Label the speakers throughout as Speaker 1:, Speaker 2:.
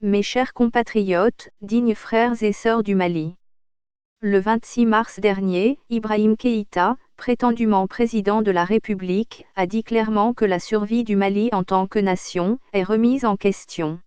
Speaker 1: Mes chers compatriotes, dignes frères et sœurs du Mali. Le 26 mars dernier, Ibrahim Keïta, prétendument président de la République, a dit clairement que la survie du Mali en tant que nation est remise en question.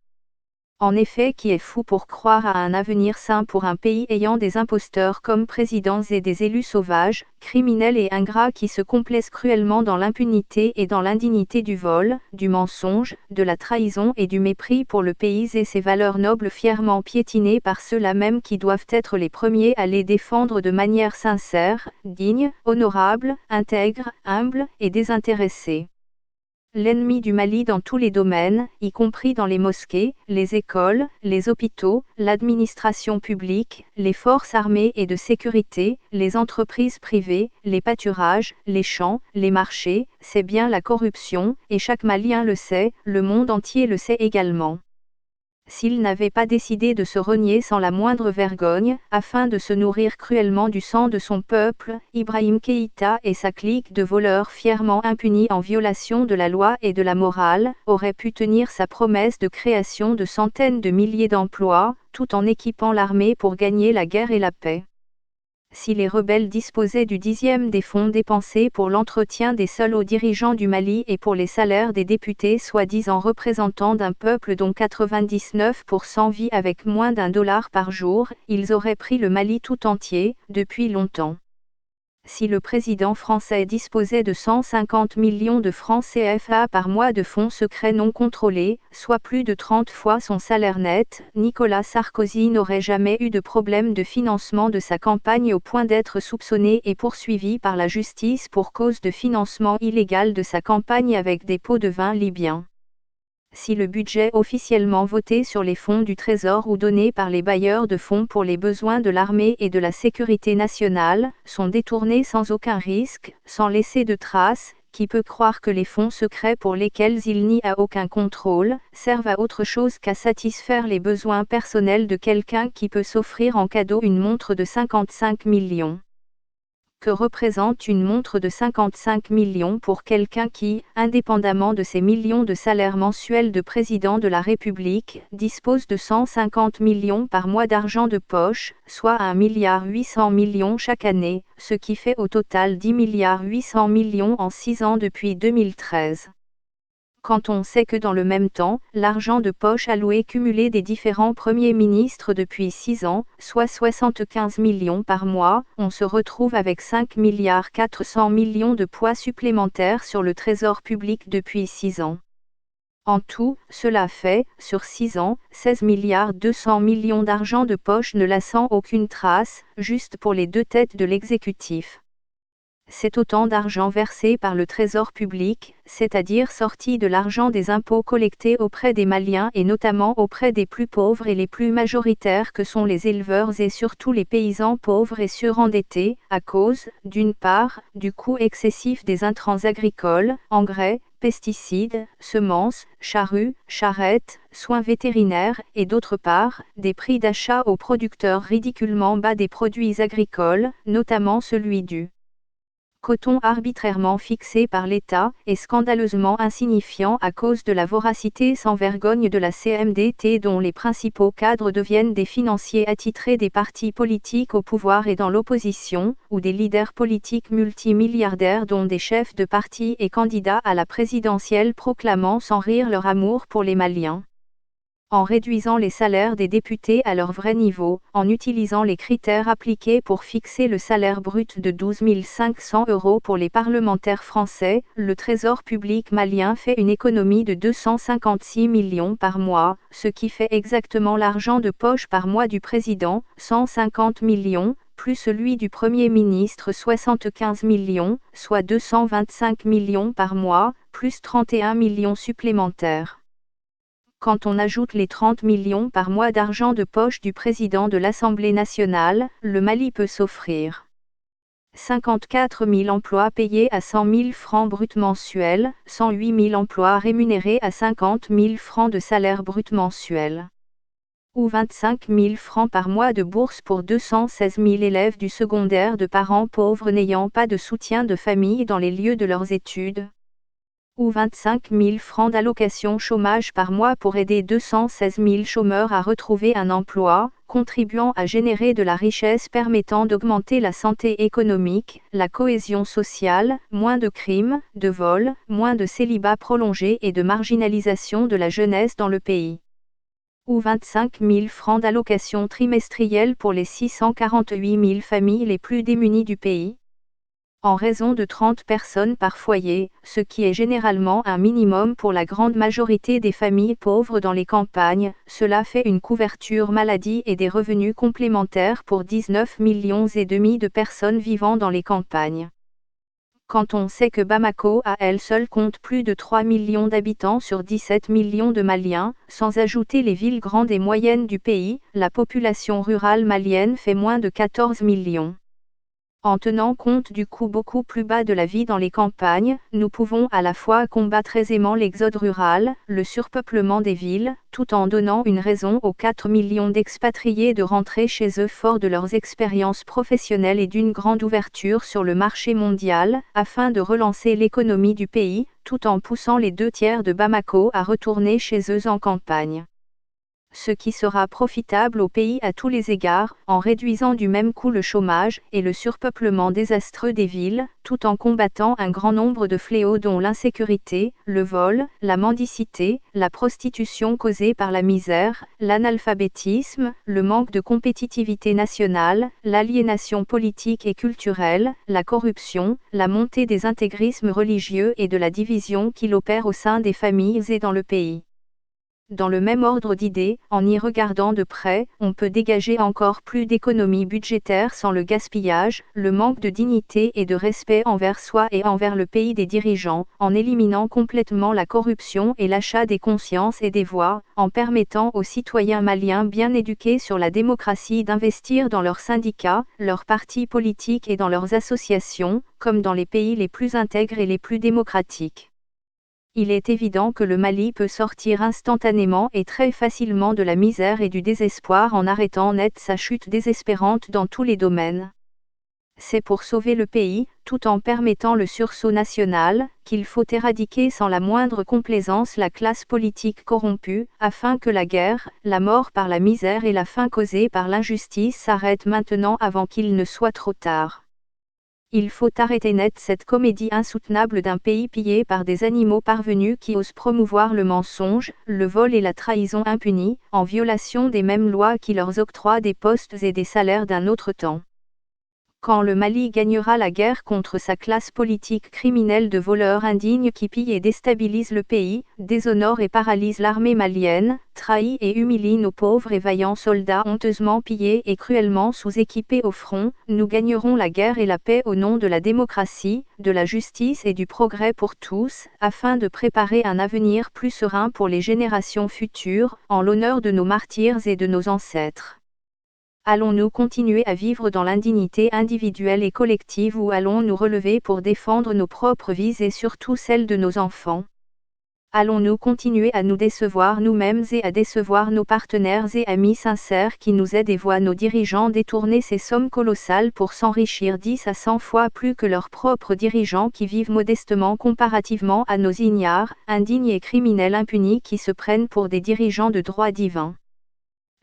Speaker 1: En effet, qui est fou pour croire à un avenir sain pour un pays ayant des imposteurs comme présidents et des élus sauvages, criminels et ingrats qui se complaisent cruellement dans l'impunité et dans l'indignité du vol, du mensonge, de la trahison et du mépris pour le pays et ses valeurs nobles fièrement piétinées par ceux-là même qui doivent être les premiers à les défendre de manière sincère, digne, honorable, intègre, humble et désintéressée. L'ennemi du Mali dans tous les domaines, y compris dans les mosquées, les écoles, les hôpitaux, l'administration publique, les forces armées et de sécurité, les entreprises privées, les pâturages, les champs, les marchés, c'est bien la corruption, et chaque Malien le sait, le monde entier le sait également. S'il n'avait pas décidé de se renier sans la moindre vergogne, afin de se nourrir cruellement du sang de son peuple, Ibrahim Keïta et sa clique de voleurs fièrement impunis en violation de la loi et de la morale, auraient pu tenir sa promesse de création de centaines de milliers d'emplois, tout en équipant l'armée pour gagner la guerre et la paix. Si les rebelles disposaient du 10e des fonds dépensés pour l'entretien des seuls hauts dirigeants du Mali et pour les salaires des députés soi-disant représentants d'un peuple dont 99% vit avec moins d'$1 par jour, ils auraient pris le Mali tout entier, depuis longtemps. Si le président français disposait de 150 millions de francs CFA par mois de fonds secrets non contrôlés, soit plus de 30 fois son salaire net, Nicolas Sarkozy n'aurait jamais eu de problème de financement de sa campagne au point d'être soupçonné et poursuivi par la justice pour cause de financement illégal de sa campagne avec des pots de vin libyens. Si le budget officiellement voté sur les fonds du Trésor ou donné par les bailleurs de fonds pour les besoins de l'armée et de la sécurité nationale, sont détournés sans aucun risque, sans laisser de traces, qui peut croire que les fonds secrets pour lesquels il n'y a aucun contrôle, servent à autre chose qu'à satisfaire les besoins personnels de quelqu'un qui peut s'offrir en cadeau une montre de 55 millions. Que représente une montre de 55 millions pour quelqu'un qui, indépendamment de ses millions de salaires mensuels de président de la République, dispose de 150 millions par mois d'argent de poche, soit 1,8 milliard chaque année, ce qui fait au total 10,8 milliards en 6 ans depuis 2013. Quand on sait que dans le même temps, l'argent de poche alloué cumulé des différents premiers ministres depuis 6 ans, soit 75 millions par mois, on se retrouve avec 5,4 milliards de poids supplémentaires sur le trésor public depuis 6 ans. En tout, cela fait, sur 6 ans, 16,2 milliards d'argent de poche ne laissant aucune trace, juste pour les deux têtes de l'exécutif. C'est autant d'argent versé par le trésor public, c'est-à-dire sorti de l'argent des impôts collectés auprès des Maliens et notamment auprès des plus pauvres et les plus majoritaires que sont les éleveurs et surtout les paysans pauvres et surendettés, à cause, d'une part, du coût excessif des intrants agricoles, engrais, pesticides, semences, charrues, charrettes, soins vétérinaires, et d'autre part, des prix d'achat aux producteurs ridiculement bas des produits agricoles, notamment celui du coton arbitrairement fixé par l'État, et scandaleusement insignifiant à cause de la voracité sans vergogne de la CMDT dont les principaux cadres deviennent des financiers attitrés des partis politiques au pouvoir et dans l'opposition, ou des leaders politiques multimilliardaires dont des chefs de parti et candidats à la présidentielle proclamant sans rire leur amour pour les Maliens. En réduisant les salaires des députés à leur vrai niveau, en utilisant les critères appliqués pour fixer le salaire brut de 12 500 € pour les parlementaires français, le trésor public malien fait une économie de 256 millions par mois, ce qui fait exactement l'argent de poche par mois du président, 150 millions, plus celui du Premier ministre 75 millions, soit 225 millions par mois, plus 31 millions supplémentaires. Quand on ajoute les 30 millions par mois d'argent de poche du président de l'Assemblée nationale, le Mali peut s'offrir 54 000 emplois payés à 100 000 francs brut mensuels, 108 000 emplois rémunérés à 50 000 francs de salaire brut mensuel. Ou 25 000 francs par mois de bourse pour 216 000 élèves du secondaire de parents pauvres n'ayant pas de soutien de famille dans les lieux de leurs études. ou 25 000 francs d'allocation chômage par mois pour aider 216 000 chômeurs à retrouver un emploi, contribuant à générer de la richesse permettant d'augmenter la santé économique, la cohésion sociale, moins de crimes, de vols, moins de célibat prolongé et de marginalisation de la jeunesse dans le pays. Ou 25 000 francs d'allocation trimestrielle pour les 648 000 familles les plus démunies du pays, en raison de 30 personnes par foyer, ce qui est généralement un minimum pour la grande majorité des familles pauvres dans les campagnes. Cela fait une couverture maladie et des revenus complémentaires pour 19,5 millions de personnes vivant dans les campagnes. Quand on sait que Bamako à elle seule compte plus de 3 millions d'habitants sur 17 millions de Maliens, sans ajouter les villes grandes et moyennes du pays, la population rurale malienne fait moins de 14 millions. En tenant compte du coût beaucoup plus bas de la vie dans les campagnes, nous pouvons à la fois combattre aisément l'exode rural, le surpeuplement des villes, tout en donnant une raison aux 4 millions d'expatriés de rentrer chez eux forts de leurs expériences professionnelles et d'une grande ouverture sur le marché mondial, afin de relancer l'économie du pays, tout en poussant les 2/3 de Bamako à retourner chez eux en campagne. Ce qui sera profitable au pays à tous les égards, en réduisant du même coup le chômage et le surpeuplement désastreux des villes, tout en combattant un grand nombre de fléaux dont l'insécurité, le vol, la mendicité, la prostitution causée par la misère, l'analphabétisme, le manque de compétitivité nationale, l'aliénation politique et culturelle, la corruption, la montée des intégrismes religieux et de la division qu'il opère au sein des familles et dans le pays. Dans le même ordre d'idées, en y regardant de près, on peut dégager encore plus d'économies budgétaires sans le gaspillage, le manque de dignité et de respect envers soi et envers le pays des dirigeants, en éliminant complètement la corruption et l'achat des consciences et des voix, en permettant aux citoyens maliens bien éduqués sur la démocratie d'investir dans leurs syndicats, leurs partis politiques et dans leurs associations, comme dans les pays les plus intègres et les plus démocratiques. Il est évident que le Mali peut sortir instantanément et très facilement de la misère et du désespoir en arrêtant net sa chute désespérante dans tous les domaines. C'est pour sauver le pays, tout en permettant le sursaut national, qu'il faut éradiquer sans la moindre complaisance la classe politique corrompue, afin que la guerre, la mort par la misère et la faim causée par l'injustice s'arrêtent maintenant avant qu'il ne soit trop tard. Il faut arrêter net cette comédie insoutenable d'un pays pillé par des animaux parvenus qui osent promouvoir le mensonge, le vol et la trahison impunis, en violation des mêmes lois qui leur octroient des postes et des salaires d'un autre temps. Quand le Mali gagnera la guerre contre sa classe politique criminelle de voleurs indignes qui pillent et déstabilisent le pays, déshonorent et paralysent l'armée malienne, trahit et humilie nos pauvres et vaillants soldats honteusement pillés et cruellement sous-équipés au front, nous gagnerons la guerre et la paix au nom de la démocratie, de la justice et du progrès pour tous, afin de préparer un avenir plus serein pour les générations futures, en l'honneur de nos martyrs et de nos ancêtres. Allons-nous continuer à vivre dans l'indignité individuelle et collective ou allons-nous relever pour défendre nos propres vies et surtout celles de nos enfants? Allons-nous continuer à nous décevoir nous-mêmes et à décevoir nos partenaires et amis sincères qui nous aident et voient nos dirigeants détourner ces sommes colossales pour s'enrichir 10 à 100 fois plus que leurs propres dirigeants qui vivent modestement comparativement à nos ignares, indignes et criminels impunis qui se prennent pour des dirigeants de droit divin?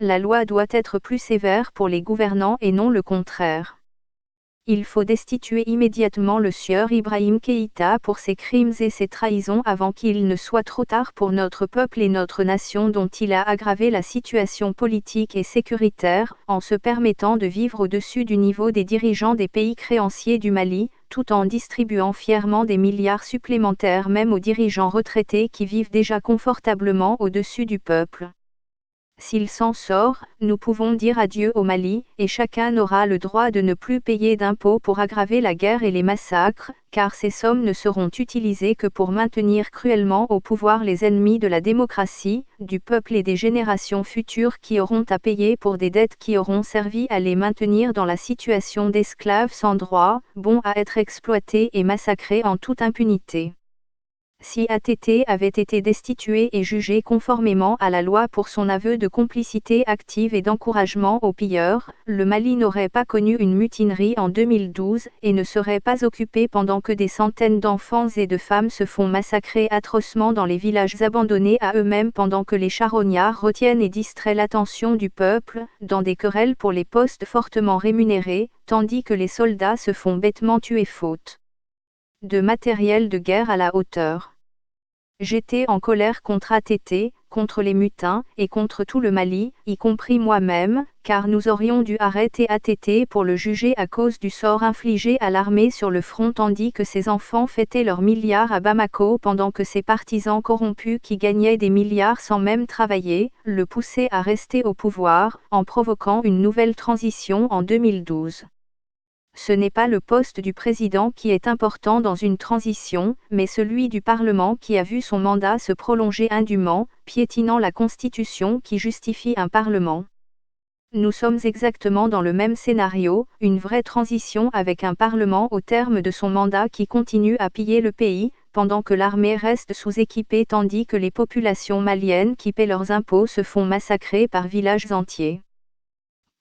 Speaker 1: La loi doit être plus sévère pour les gouvernants et non le contraire. Il faut destituer immédiatement le sieur Ibrahim Keïta pour ses crimes et ses trahisons avant qu'il ne soit trop tard pour notre peuple et notre nation dont il a aggravé la situation politique et sécuritaire, en se permettant de vivre au-dessus du niveau des dirigeants des pays créanciers du Mali, tout en distribuant fièrement des milliards supplémentaires même aux dirigeants retraités qui vivent déjà confortablement au-dessus du peuple. S'il s'en sort, nous pouvons dire adieu au Mali, et chacun aura le droit de ne plus payer d'impôts pour aggraver la guerre et les massacres, car ces sommes ne seront utilisées que pour maintenir cruellement au pouvoir les ennemis de la démocratie, du peuple et des générations futures qui auront à payer pour des dettes qui auront servi à les maintenir dans la situation d'esclaves sans droit, bons à être exploités et massacrés en toute impunité. Si ATT avait été destitué et jugé conformément à la loi pour son aveu de complicité active et d'encouragement aux pilleurs, le Mali n'aurait pas connu une mutinerie en 2012 et ne serait pas occupé pendant que des centaines d'enfants et de femmes se font massacrer atrocement dans les villages abandonnés à eux-mêmes pendant que les charognards retiennent et distraient l'attention du peuple, dans des querelles pour les postes fortement rémunérés, tandis que les soldats se font bêtement tuer faute de matériel de guerre à la hauteur. J'étais en colère contre ATT, contre les mutins, et contre tout le Mali, y compris moi-même, car nous aurions dû arrêter ATT pour le juger à cause du sort infligé à l'armée sur le front tandis que ses enfants fêtaient leurs milliards à Bamako pendant que ses partisans corrompus qui gagnaient des milliards sans même travailler, le poussaient à rester au pouvoir, en provoquant une nouvelle transition en 2012. Ce n'est pas le poste du président qui est important dans une transition, mais celui du Parlement qui a vu son mandat se prolonger indûment, piétinant la Constitution qui justifie un Parlement. Nous sommes exactement dans le même scénario, une vraie transition avec un Parlement au terme de son mandat qui continue à piller le pays, pendant que l'armée reste sous-équipée tandis que les populations maliennes qui paient leurs impôts se font massacrer par villages entiers.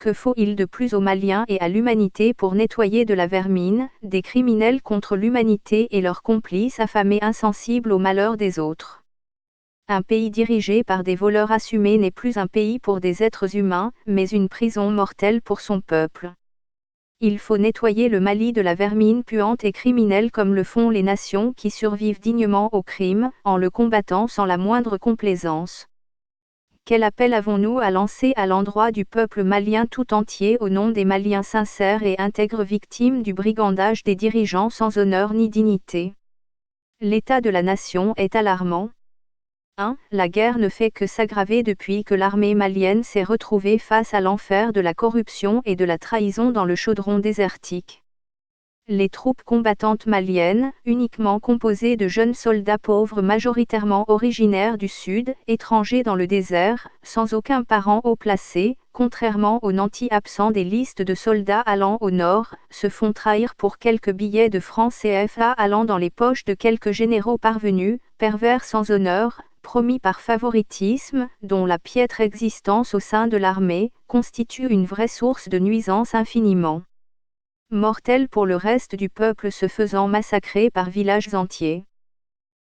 Speaker 1: Que faut-il de plus aux Maliens et à l'humanité pour nettoyer de la vermine, des criminels contre l'humanité et leurs complices affamés insensibles aux malheurs des autres? Un pays dirigé par des voleurs assumés n'est plus un pays pour des êtres humains, mais une prison mortelle pour son peuple. Il faut nettoyer le Mali de la vermine puante et criminelle comme le font les nations qui survivent dignement au crime, en le combattant sans la moindre complaisance. Quel appel avons-nous à lancer à l'endroit du peuple malien tout entier au nom des Maliens sincères et intègres victimes du brigandage des dirigeants sans honneur ni dignité? L'état de la nation est alarmant. 1. La guerre ne fait que s'aggraver depuis que l'armée malienne s'est retrouvée face à l'enfer de la corruption et de la trahison dans le chaudron désertique. Les troupes combattantes maliennes, uniquement composées de jeunes soldats pauvres majoritairement originaires du sud, étrangers dans le désert, sans aucun parent haut placé, contrairement aux nantis absents des listes de soldats allant au nord, se font trahir pour quelques billets de francs CFA allant dans les poches de quelques généraux parvenus, pervers sans honneur, promis par favoritisme, dont la piètre existence au sein de l'armée, constitue une vraie source de nuisances infiniment mortel pour le reste du peuple se faisant massacrer par villages entiers.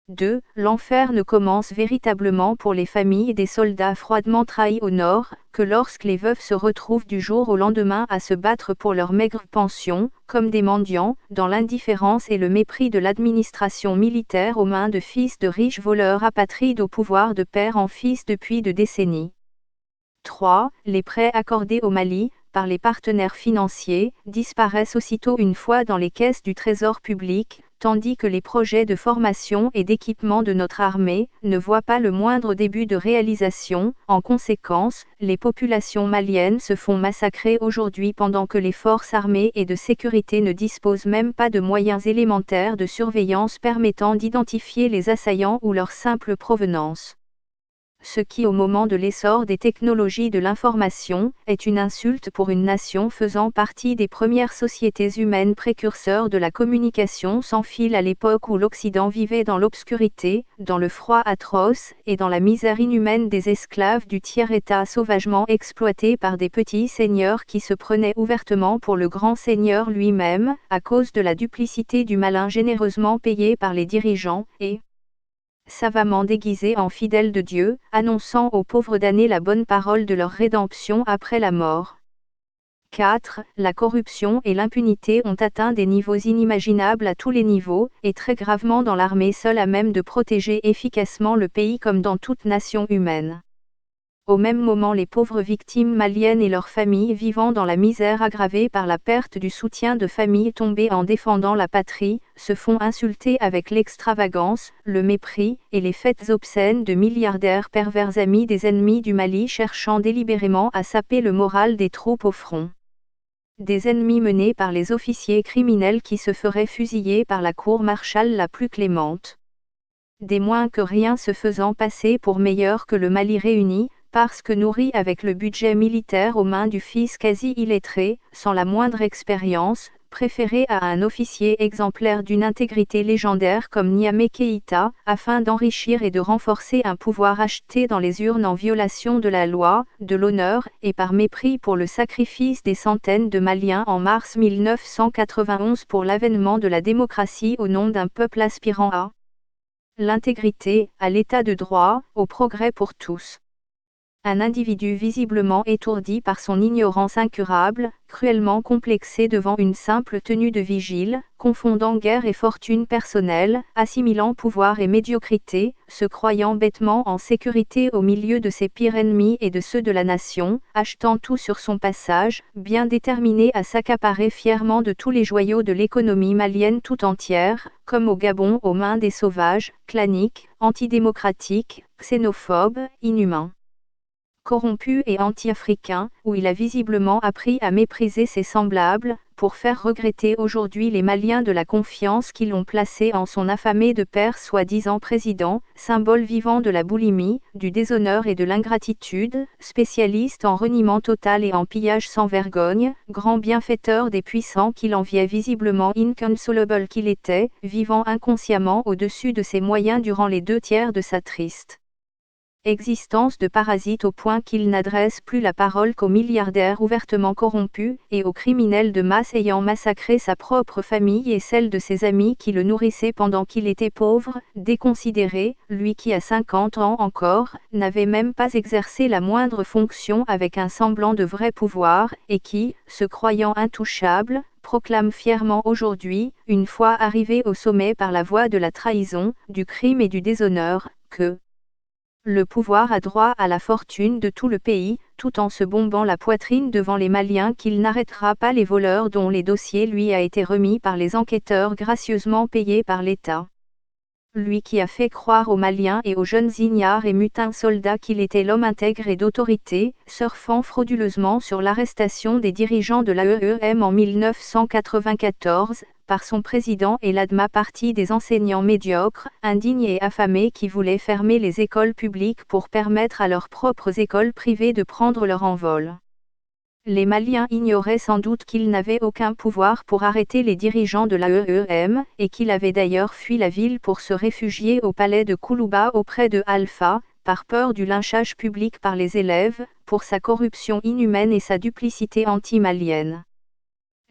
Speaker 1: 2. L'enfer ne commence véritablement pour les familles des soldats froidement trahis au nord, que lorsque les veuves se retrouvent du jour au lendemain à se battre pour leur maigre pension, comme des mendiants, dans l'indifférence et le mépris de l'administration militaire aux mains de fils de riches voleurs apatrides au pouvoir de père en fils depuis de décennies. 3. Les prêts accordés au Mali, par les partenaires financiers, disparaissent aussitôt une fois dans les caisses du Trésor public, tandis que les projets de formation et d'équipement de notre armée ne voient pas le moindre début de réalisation. En conséquence, les populations maliennes se font massacrer aujourd'hui pendant que les forces armées et de sécurité ne disposent même pas de moyens élémentaires de surveillance permettant d'identifier les assaillants ou leur simple provenance. Ce qui au moment de l'essor des technologies de l'information, est une insulte pour une nation faisant partie des premières sociétés humaines précurseurs de la communication sans fil à l'époque où l'Occident vivait dans l'obscurité, dans le froid atroce, et dans la misère inhumaine des esclaves du tiers-état sauvagement exploités par des petits seigneurs qui se prenaient ouvertement pour le grand seigneur lui-même, à cause de la duplicité du malin généreusement payé par les dirigeants, et savamment déguisés en fidèles de Dieu, annonçant aux pauvres damnés la bonne parole de leur rédemption après la mort. 4. La corruption et l'impunité ont atteint des niveaux inimaginables à tous les niveaux, et très gravement dans l'armée seule à même de protéger efficacement le pays comme dans toute nation humaine. Au même moment les pauvres victimes maliennes et leurs familles vivant dans la misère aggravée par la perte du soutien de familles tombées en défendant la patrie, se font insulter avec l'extravagance, le mépris, et les fêtes obscènes de milliardaires pervers amis des ennemis du Mali cherchant délibérément à saper le moral des troupes au front. Des ennemis menés par les officiers criminels qui se feraient fusiller par la cour martiale la plus clémente. Des moins que rien se faisant passer pour meilleurs que le Mali réuni, parce que nourris avec le budget militaire aux mains du fils quasi illettré, sans la moindre expérience, préféré à un officier exemplaire d'une intégrité légendaire comme Niamey Keïta, afin d'enrichir et de renforcer un pouvoir acheté dans les urnes en violation de la loi, de l'honneur, et par mépris pour le sacrifice des centaines de Maliens en mars 1991 pour l'avènement de la démocratie au nom d'un peuple aspirant à l'intégrité, à l'état de droit, au progrès pour tous. Un individu visiblement étourdi par son ignorance incurable, cruellement complexé devant une simple tenue de vigile, confondant guerre et fortune personnelle, assimilant pouvoir et médiocrité, se croyant bêtement en sécurité au milieu de ses pires ennemis et de ceux de la nation, achetant tout sur son passage, bien déterminé à s'accaparer fièrement de tous les joyaux de l'économie malienne tout entière, comme au Gabon aux mains des sauvages, claniques, antidémocratiques, xénophobes, inhumains, corrompu et anti-africain, où il a visiblement appris à mépriser ses semblables, pour faire regretter aujourd'hui les Maliens de la confiance qu'ils ont placée en son affamé de père soi-disant président, symbole vivant de la boulimie, du déshonneur et de l'ingratitude, spécialiste en reniement total et en pillage sans vergogne, grand bienfaiteur des puissants qu'il enviait visiblement inconsolable qu'il était, vivant inconsciemment au-dessus de ses moyens durant les 2/3 de sa triste existence de parasite au point qu'il n'adresse plus la parole qu'aux milliardaires ouvertement corrompus, et aux criminels de masse ayant massacré sa propre famille et celle de ses amis qui le nourrissaient pendant qu'il était pauvre, déconsidéré, lui qui à 50 ans encore, n'avait même pas exercé la moindre fonction avec un semblant de vrai pouvoir, et qui, se croyant intouchable, proclame fièrement aujourd'hui, une fois arrivé au sommet par la voie de la trahison, du crime et du déshonneur, que le pouvoir a droit à la fortune de tout le pays, tout en se bombant la poitrine devant les Maliens qu'il n'arrêtera pas les voleurs dont les dossiers lui a été remis par les enquêteurs gracieusement payés par l'État. Lui qui a fait croire aux Maliens et aux jeunes ignares et mutins soldats qu'il était l'homme intègre et d'autorité, surfant frauduleusement sur l'arrestation des dirigeants de l'AEM en 1994, par son président et l'ADMA parti des enseignants médiocres, indignes et affamés qui voulaient fermer les écoles publiques pour permettre à leurs propres écoles privées de prendre leur envol. Les Maliens ignoraient sans doute qu'il n'avait aucun pouvoir pour arrêter les dirigeants de l'AEM, et qu'il avait d'ailleurs fui la ville pour se réfugier au palais de Koulouba auprès de Alpha, par peur du lynchage public par les élèves, pour sa corruption inhumaine et sa duplicité anti-malienne.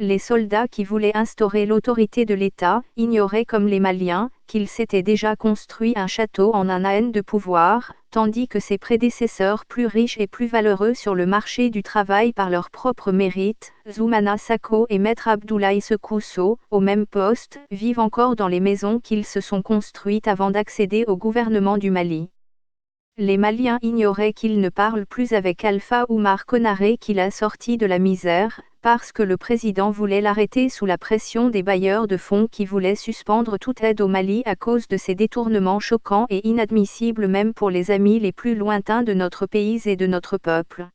Speaker 1: Les soldats qui voulaient instaurer l'autorité de l'État, ignoraient comme les Maliens, qu'il s'était déjà construit un château en un AN de pouvoir, tandis que ses prédécesseurs plus riches et plus valeureux sur le marché du travail par leur propre mérite, Zoumana Sako et Maître Abdoulaye Sekousso, au même poste, vivent encore dans les maisons qu'ils se sont construites avant d'accéder au gouvernement du Mali. Les Maliens ignoraient qu'il ne parle plus avec Alpha Oumar Konaré qu'il a sorti de la misère, parce que le président voulait l'arrêter sous la pression des bailleurs de fonds qui voulaient suspendre toute aide au Mali à cause de ces détournements choquants et inadmissibles même pour les amis les plus lointains de notre pays et de notre peuple.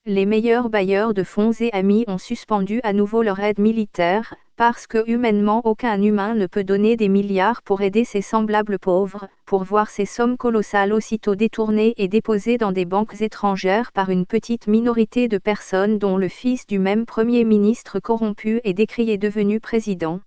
Speaker 1: Les meilleurs bailleurs de fonds et amis ont suspendu à nouveau leur aide militaire, parce que humainement aucun humain ne peut donner des milliards pour aider ses semblables pauvres, pour voir ces sommes colossales aussitôt détournées et déposées dans des banques étrangères par une petite minorité de personnes dont le fils du même Premier ministre corrompu et décrié devenu président.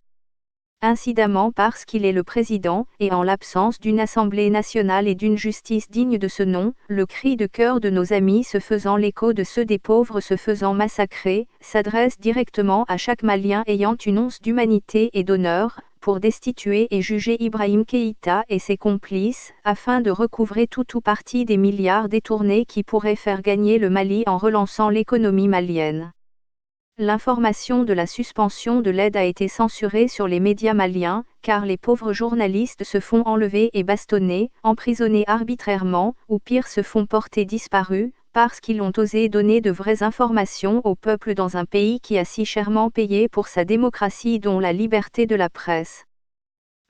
Speaker 1: Incidemment parce qu'il est le président, et en l'absence d'une Assemblée nationale et d'une justice digne de ce nom, le cri de cœur de nos amis se faisant l'écho de ceux des pauvres se faisant massacrer, s'adresse directement à chaque Malien ayant une once d'humanité et d'honneur, pour destituer et juger Ibrahim Keïta et ses complices, afin de recouvrer tout ou partie des milliards détournés qui pourraient faire gagner le Mali en relançant l'économie malienne. L'information de la suspension de l'aide a été censurée sur les médias maliens, car les pauvres journalistes se font enlever et bastonner, emprisonner arbitrairement, ou pire se font porter disparus, parce qu'ils ont osé donner de vraies informations au peuple dans un pays qui a si chèrement payé pour sa démocratie dont la liberté de la presse.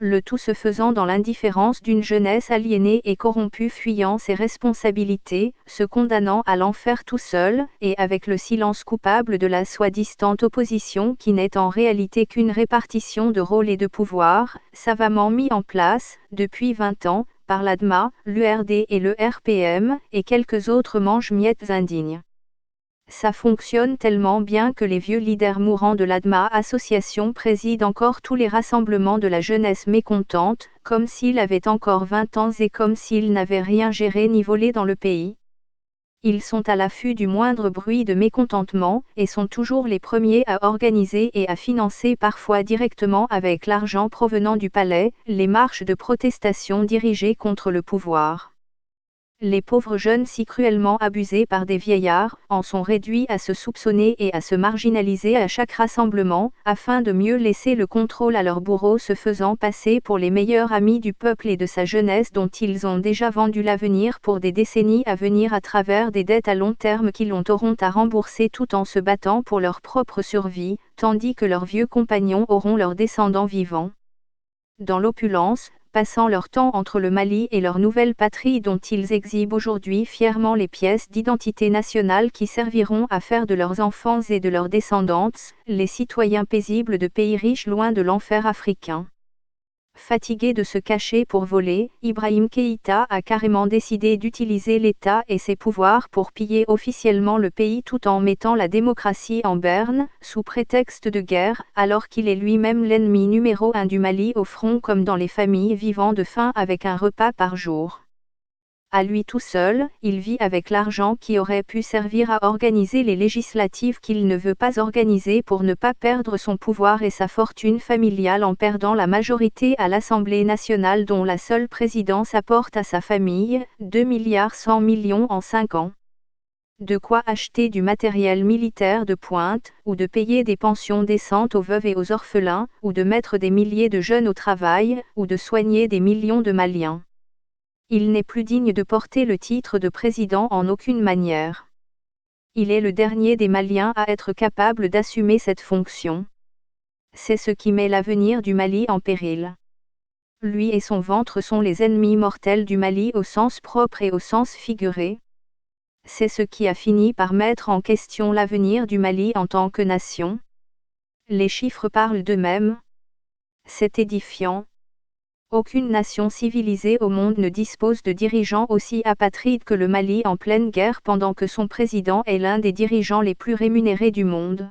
Speaker 1: Le tout se faisant dans l'indifférence d'une jeunesse aliénée et corrompue fuyant ses responsabilités, se condamnant à l'enfer tout seul, et avec le silence coupable de la soi-disant opposition qui n'est en réalité qu'une répartition de rôles et de pouvoirs, savamment mis en place, depuis 20 ans, par l'ADMA, l'URD et le RPM, et quelques autres mange-miettes indignes. Ça fonctionne tellement bien que les vieux leaders mourants de l'ADMA Association président encore tous les rassemblements de la jeunesse mécontente, comme s'il avait encore 20 ans et comme s'il n'avait rien géré ni volé dans le pays. Ils sont à l'affût du moindre bruit de mécontentement, et sont toujours les premiers à organiser et à financer parfois directement avec l'argent provenant du palais, les marches de protestation dirigées contre le pouvoir. Les pauvres jeunes si cruellement abusés par des vieillards, en sont réduits à se soupçonner et à se marginaliser à chaque rassemblement, afin de mieux laisser le contrôle à leurs bourreaux se faisant passer pour les meilleurs amis du peuple et de sa jeunesse dont ils ont déjà vendu l'avenir pour des décennies à venir à travers des dettes à long terme qu'ils auront à rembourser tout en se battant pour leur propre survie, tandis que leurs vieux compagnons auront leurs descendants vivants. Dans l'opulence, passant leur temps entre le Mali et leur nouvelle patrie dont ils exhibent aujourd'hui fièrement les pièces d'identité nationale qui serviront à faire de leurs enfants et de leurs descendantes, les citoyens paisibles de pays riches loin de l'enfer africain. Fatigué de se cacher pour voler, Ibrahim Keïta a carrément décidé d'utiliser l'État et ses pouvoirs pour piller officiellement le pays tout en mettant la démocratie en berne, sous prétexte de guerre, alors qu'il est lui-même l'ennemi numéro 1 du Mali au front comme dans les familles vivant de faim avec un repas par jour. À lui tout seul, il vit avec l'argent qui aurait pu servir à organiser les législatives qu'il ne veut pas organiser pour ne pas perdre son pouvoir et sa fortune familiale en perdant la majorité à l'Assemblée nationale dont la seule présidence apporte à sa famille 2,1 milliards en 5 ans. De quoi acheter du matériel militaire de pointe, ou de payer des pensions décentes aux veuves et aux orphelins, ou de mettre des milliers de jeunes au travail, ou de soigner des millions de Maliens. Il n'est plus digne de porter le titre de président en aucune manière. Il est le dernier des Maliens à être capable d'assumer cette fonction. C'est ce qui met l'avenir du Mali en péril. Lui et son ventre sont les ennemis mortels du Mali au sens propre et au sens figuré. C'est ce qui a fini par mettre en question l'avenir du Mali en tant que nation. Les chiffres parlent d'eux-mêmes. C'est édifiant. Aucune nation civilisée au monde ne dispose de dirigeants aussi apatrides que le Mali en pleine guerre pendant que son président est l'un des dirigeants les plus rémunérés du monde.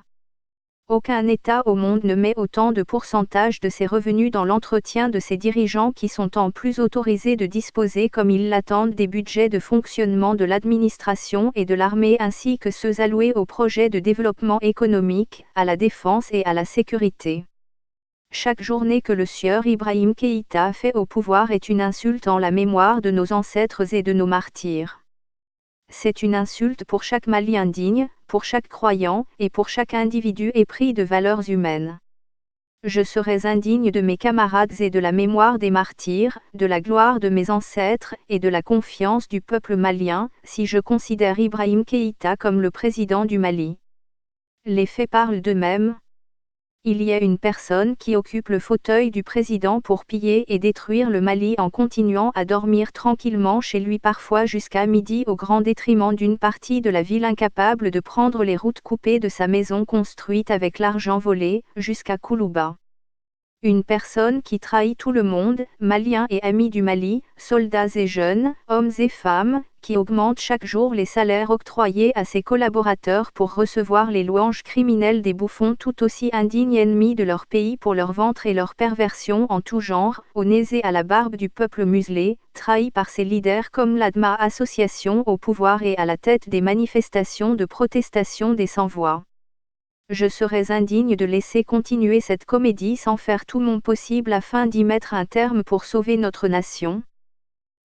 Speaker 1: Aucun État au monde ne met autant de pourcentage de ses revenus dans l'entretien de ses dirigeants qui sont en plus autorisés de disposer comme ils l'attendent des budgets de fonctionnement de l'administration et de l'armée ainsi que ceux alloués aux projets de développement économique, à la défense et à la sécurité. Chaque journée que le sieur Ibrahim Keïta fait au pouvoir est une insulte en la mémoire de nos ancêtres et de nos martyrs. C'est une insulte pour chaque Malien digne, pour chaque croyant, et pour chaque individu épris de valeurs humaines. Je serais indigne de mes camarades et de la mémoire des martyrs, de la gloire de mes ancêtres, et de la confiance du peuple malien, si je considère Ibrahim Keïta comme le président du Mali. Les faits parlent d'eux-mêmes. Il y a une personne qui occupe le fauteuil du président pour piller et détruire le Mali en continuant à dormir tranquillement chez lui parfois jusqu'à midi au grand détriment d'une partie de la ville incapable de prendre les routes coupées de sa maison construite avec l'argent volé, jusqu'à Koulouba. Une personne qui trahit tout le monde, Maliens et amis du Mali, soldats et jeunes, hommes et femmes, qui augmente chaque jour les salaires octroyés à ses collaborateurs pour recevoir les louanges criminelles des bouffons tout aussi indignes ennemis de leur pays pour leur ventre et leur perversion en tout genre, au nez et à la barbe du peuple muselé, trahi par ses leaders comme l'ADMA Association au pouvoir et à la tête des manifestations de protestation des sans-voix. Je serais indigne de laisser continuer cette comédie sans faire tout mon possible afin d'y mettre un terme pour sauver notre nation.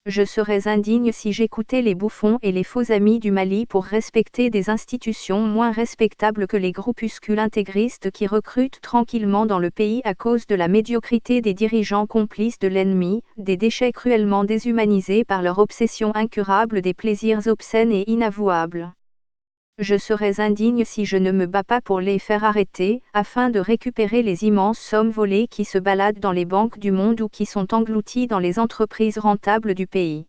Speaker 1: Je serais indigne si j'écoutais les bouffons et les faux amis du Mali pour respecter des institutions moins respectables que les groupuscules intégristes qui recrutent tranquillement dans le pays à cause de la médiocrité des dirigeants complices de l'ennemi, des déchets cruellement déshumanisés par leur obsession incurable des plaisirs obscènes et inavouables. Je serais indigne si je ne me bats pas pour les faire arrêter, afin de récupérer les immenses sommes volées qui se baladent dans les banques du monde ou qui sont englouties dans les entreprises rentables du pays.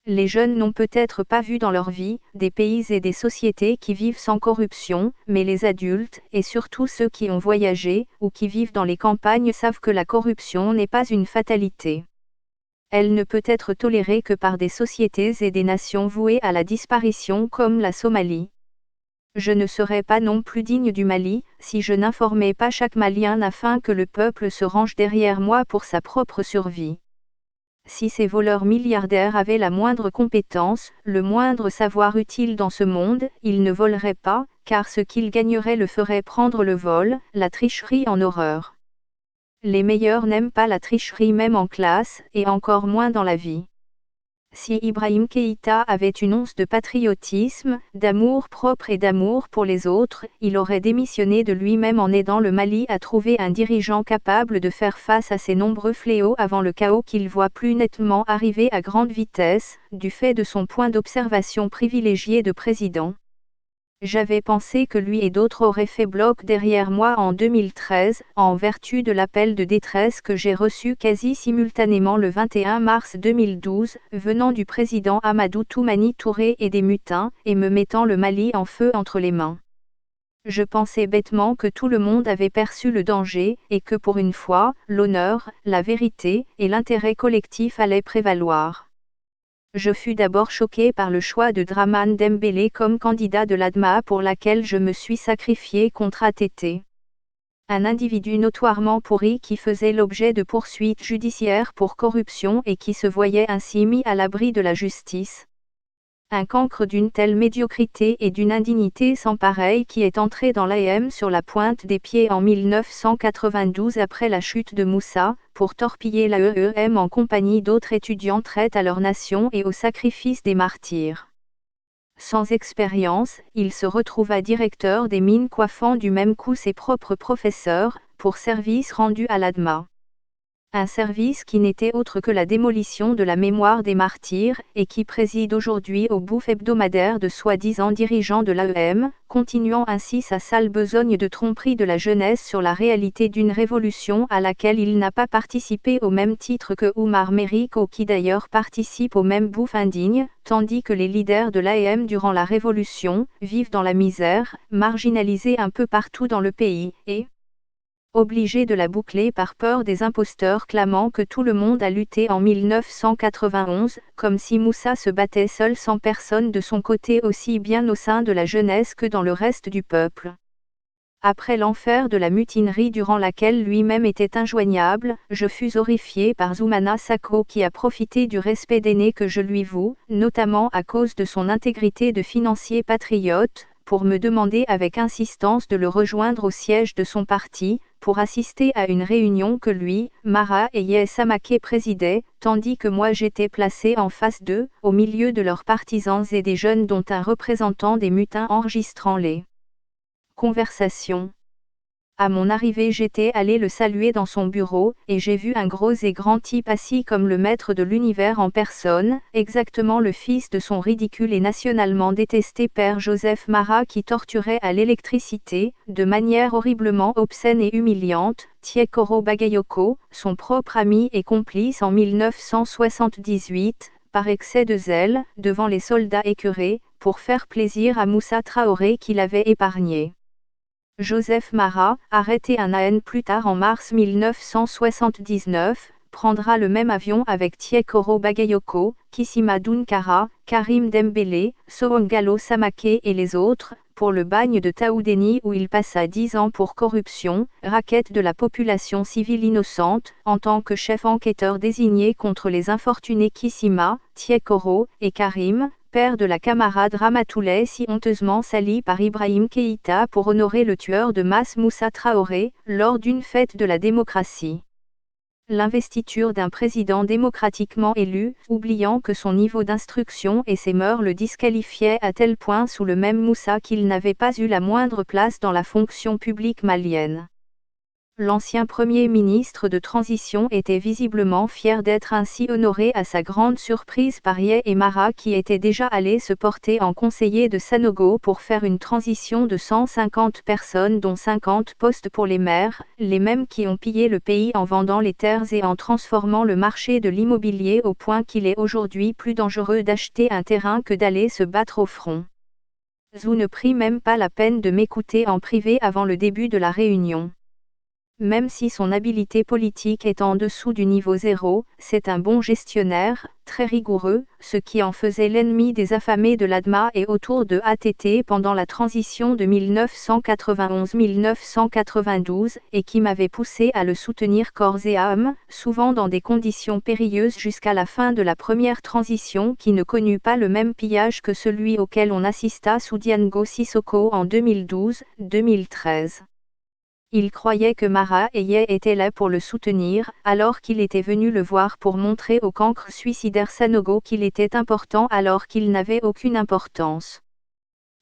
Speaker 1: Les jeunes n'ont peut-être pas vu dans leur vie des pays et des sociétés qui vivent sans corruption, mais les adultes, et surtout ceux qui ont voyagé, ou qui vivent dans les campagnes savent que la corruption n'est pas une fatalité. Elle ne peut être tolérée que par des sociétés et des nations vouées à la disparition comme la Somalie. Je ne serais pas non plus digne du Mali, si je n'informais pas chaque Malien afin que le peuple se range derrière moi pour sa propre survie. Si ces voleurs milliardaires avaient la moindre compétence, le moindre savoir utile dans ce monde, ils ne voleraient pas, car ce qu'ils gagneraient le ferait prendre le vol, la tricherie en horreur. Les meilleurs n'aiment pas la tricherie même en classe, et encore moins dans la vie. Si Ibrahim Keïta avait une once de patriotisme, d'amour propre et d'amour pour les autres, il aurait démissionné de lui-même en aidant le Mali à trouver un dirigeant capable de faire face à ces nombreux fléaux avant le chaos qu'il voit plus nettement arriver à grande vitesse, du fait de son point d'observation privilégié de président. J'avais pensé que lui et d'autres auraient fait bloc derrière moi en 2013, en vertu de l'appel de détresse que j'ai reçu quasi simultanément le 21 mars 2012, venant du président Amadou Toumani Touré et des mutins, et me mettant le Mali en feu entre les mains. Je pensais bêtement que tout le monde avait perçu le danger, et que pour une fois, l'honneur, la vérité, et l'intérêt collectif allaient prévaloir. Je fus d'abord choqué par le choix de Dramane Dembélé comme candidat de l'ADMA pour laquelle je me suis sacrifié contre ATT. Un individu notoirement pourri qui faisait l'objet de poursuites judiciaires pour corruption et qui se voyait ainsi mis à l'abri de la justice. Un cancre d'une telle médiocrité et d'une indignité sans pareil qui est entré dans l'AM sur la pointe des pieds en 1992 après la chute de Moussa, pour torpiller l'AEM en compagnie d'autres étudiants traites à leur nation et au sacrifice des martyrs. Sans expérience, il se retrouva directeur des mines coiffant du même coup ses propres professeurs, pour service rendu à l'ADMA. Un service qui n'était autre que la démolition de la mémoire des martyrs, et qui préside aujourd'hui au bouffe hebdomadaire de soi-disant dirigeants de l'AEM, continuant ainsi sa sale besogne de tromperie de la jeunesse sur la réalité d'une révolution à laquelle il n'a pas participé au même titre que Oumar Meriko qui d'ailleurs participe au même bouffe indigne, tandis que les leaders de l'AEM durant la révolution, vivent dans la misère, marginalisés un peu partout dans le pays, et obligé de la boucler par peur des imposteurs clamant que tout le monde a lutté en 1991, comme si Moussa se battait seul sans personne de son côté aussi bien au sein de la jeunesse que dans le reste du peuple. Après l'enfer de la mutinerie durant laquelle lui-même était injoignable, je fus horrifié par Zoumana Sako qui a profité du respect d'aîné que je lui voue, notamment à cause de son intégrité de financier patriote, pour me demander avec insistance de le rejoindre au siège de son parti, pour assister à une réunion que lui, Mara et Yeh Samake présidaient, tandis que moi j'étais placé en face d'eux, au milieu de leurs partisans et des jeunes dont un représentant des mutins enregistrant les conversations. À mon arrivée j'étais allé le saluer dans son bureau, et j'ai vu un gros et grand type assis comme le maître de l'univers en personne, exactement le fils de son ridicule et nationalement détesté père Joseph Mara qui torturait à l'électricité, de manière horriblement obscène et humiliante, Tiekoro Bagayoko, son propre ami et complice en 1978, par excès de zèle, devant les soldats écœurés, pour faire plaisir à Moussa Traoré qui l'avait épargné. Joseph Mara, arrêté un an plus tard en mars 1979, prendra le même avion avec Tiekoro Bagayoko, Kissima Dunkara, Karim Dembélé, Sohongalo Samake et les autres, pour le bagne de Taoudéni où il passa 10 ans pour corruption, racket de la population civile innocente, en tant que chef enquêteur désigné contre les infortunés Kissima, Tiekoro et Karim, père de la camarade Ramatoulaye si honteusement sali par Ibrahim Keïta pour honorer le tueur de masse Moussa Traoré, lors d'une fête de la démocratie. L'investiture d'un président démocratiquement élu, oubliant que son niveau d'instruction et ses mœurs le disqualifiaient à tel point sous le même Moussa qu'il n'avait pas eu la moindre place dans la fonction publique malienne. L'ancien Premier ministre de transition était visiblement fier d'être ainsi honoré à sa grande surprise par Yeh et Mara qui étaient déjà allés se porter en conseiller de Sanogo pour faire une transition de 150 personnes dont 50 postes pour les maires, les mêmes qui ont pillé le pays en vendant les terres et en transformant le marché de l'immobilier au point qu'il est aujourd'hui plus dangereux d'acheter un terrain que d'aller se battre au front. Zou ne prit même pas la peine de m'écouter en privé avant le début de la réunion. Même si son habileté politique est en dessous du niveau 0, c'est un bon gestionnaire, très rigoureux, ce qui en faisait l'ennemi des affamés de l'ADMA et autour de ATT pendant la transition de 1991-1992 et qui m'avait poussé à le soutenir corps et âme, souvent dans des conditions périlleuses jusqu'à la fin de la première transition qui ne connut pas le même pillage que celui auquel on assista sous Diango Sissoko en 2012-2013. Il croyait que Mara Eyei était là pour le soutenir, alors qu'il était venu le voir pour montrer au cancre suicidaire Sanogo qu'il était important alors qu'il n'avait aucune importance.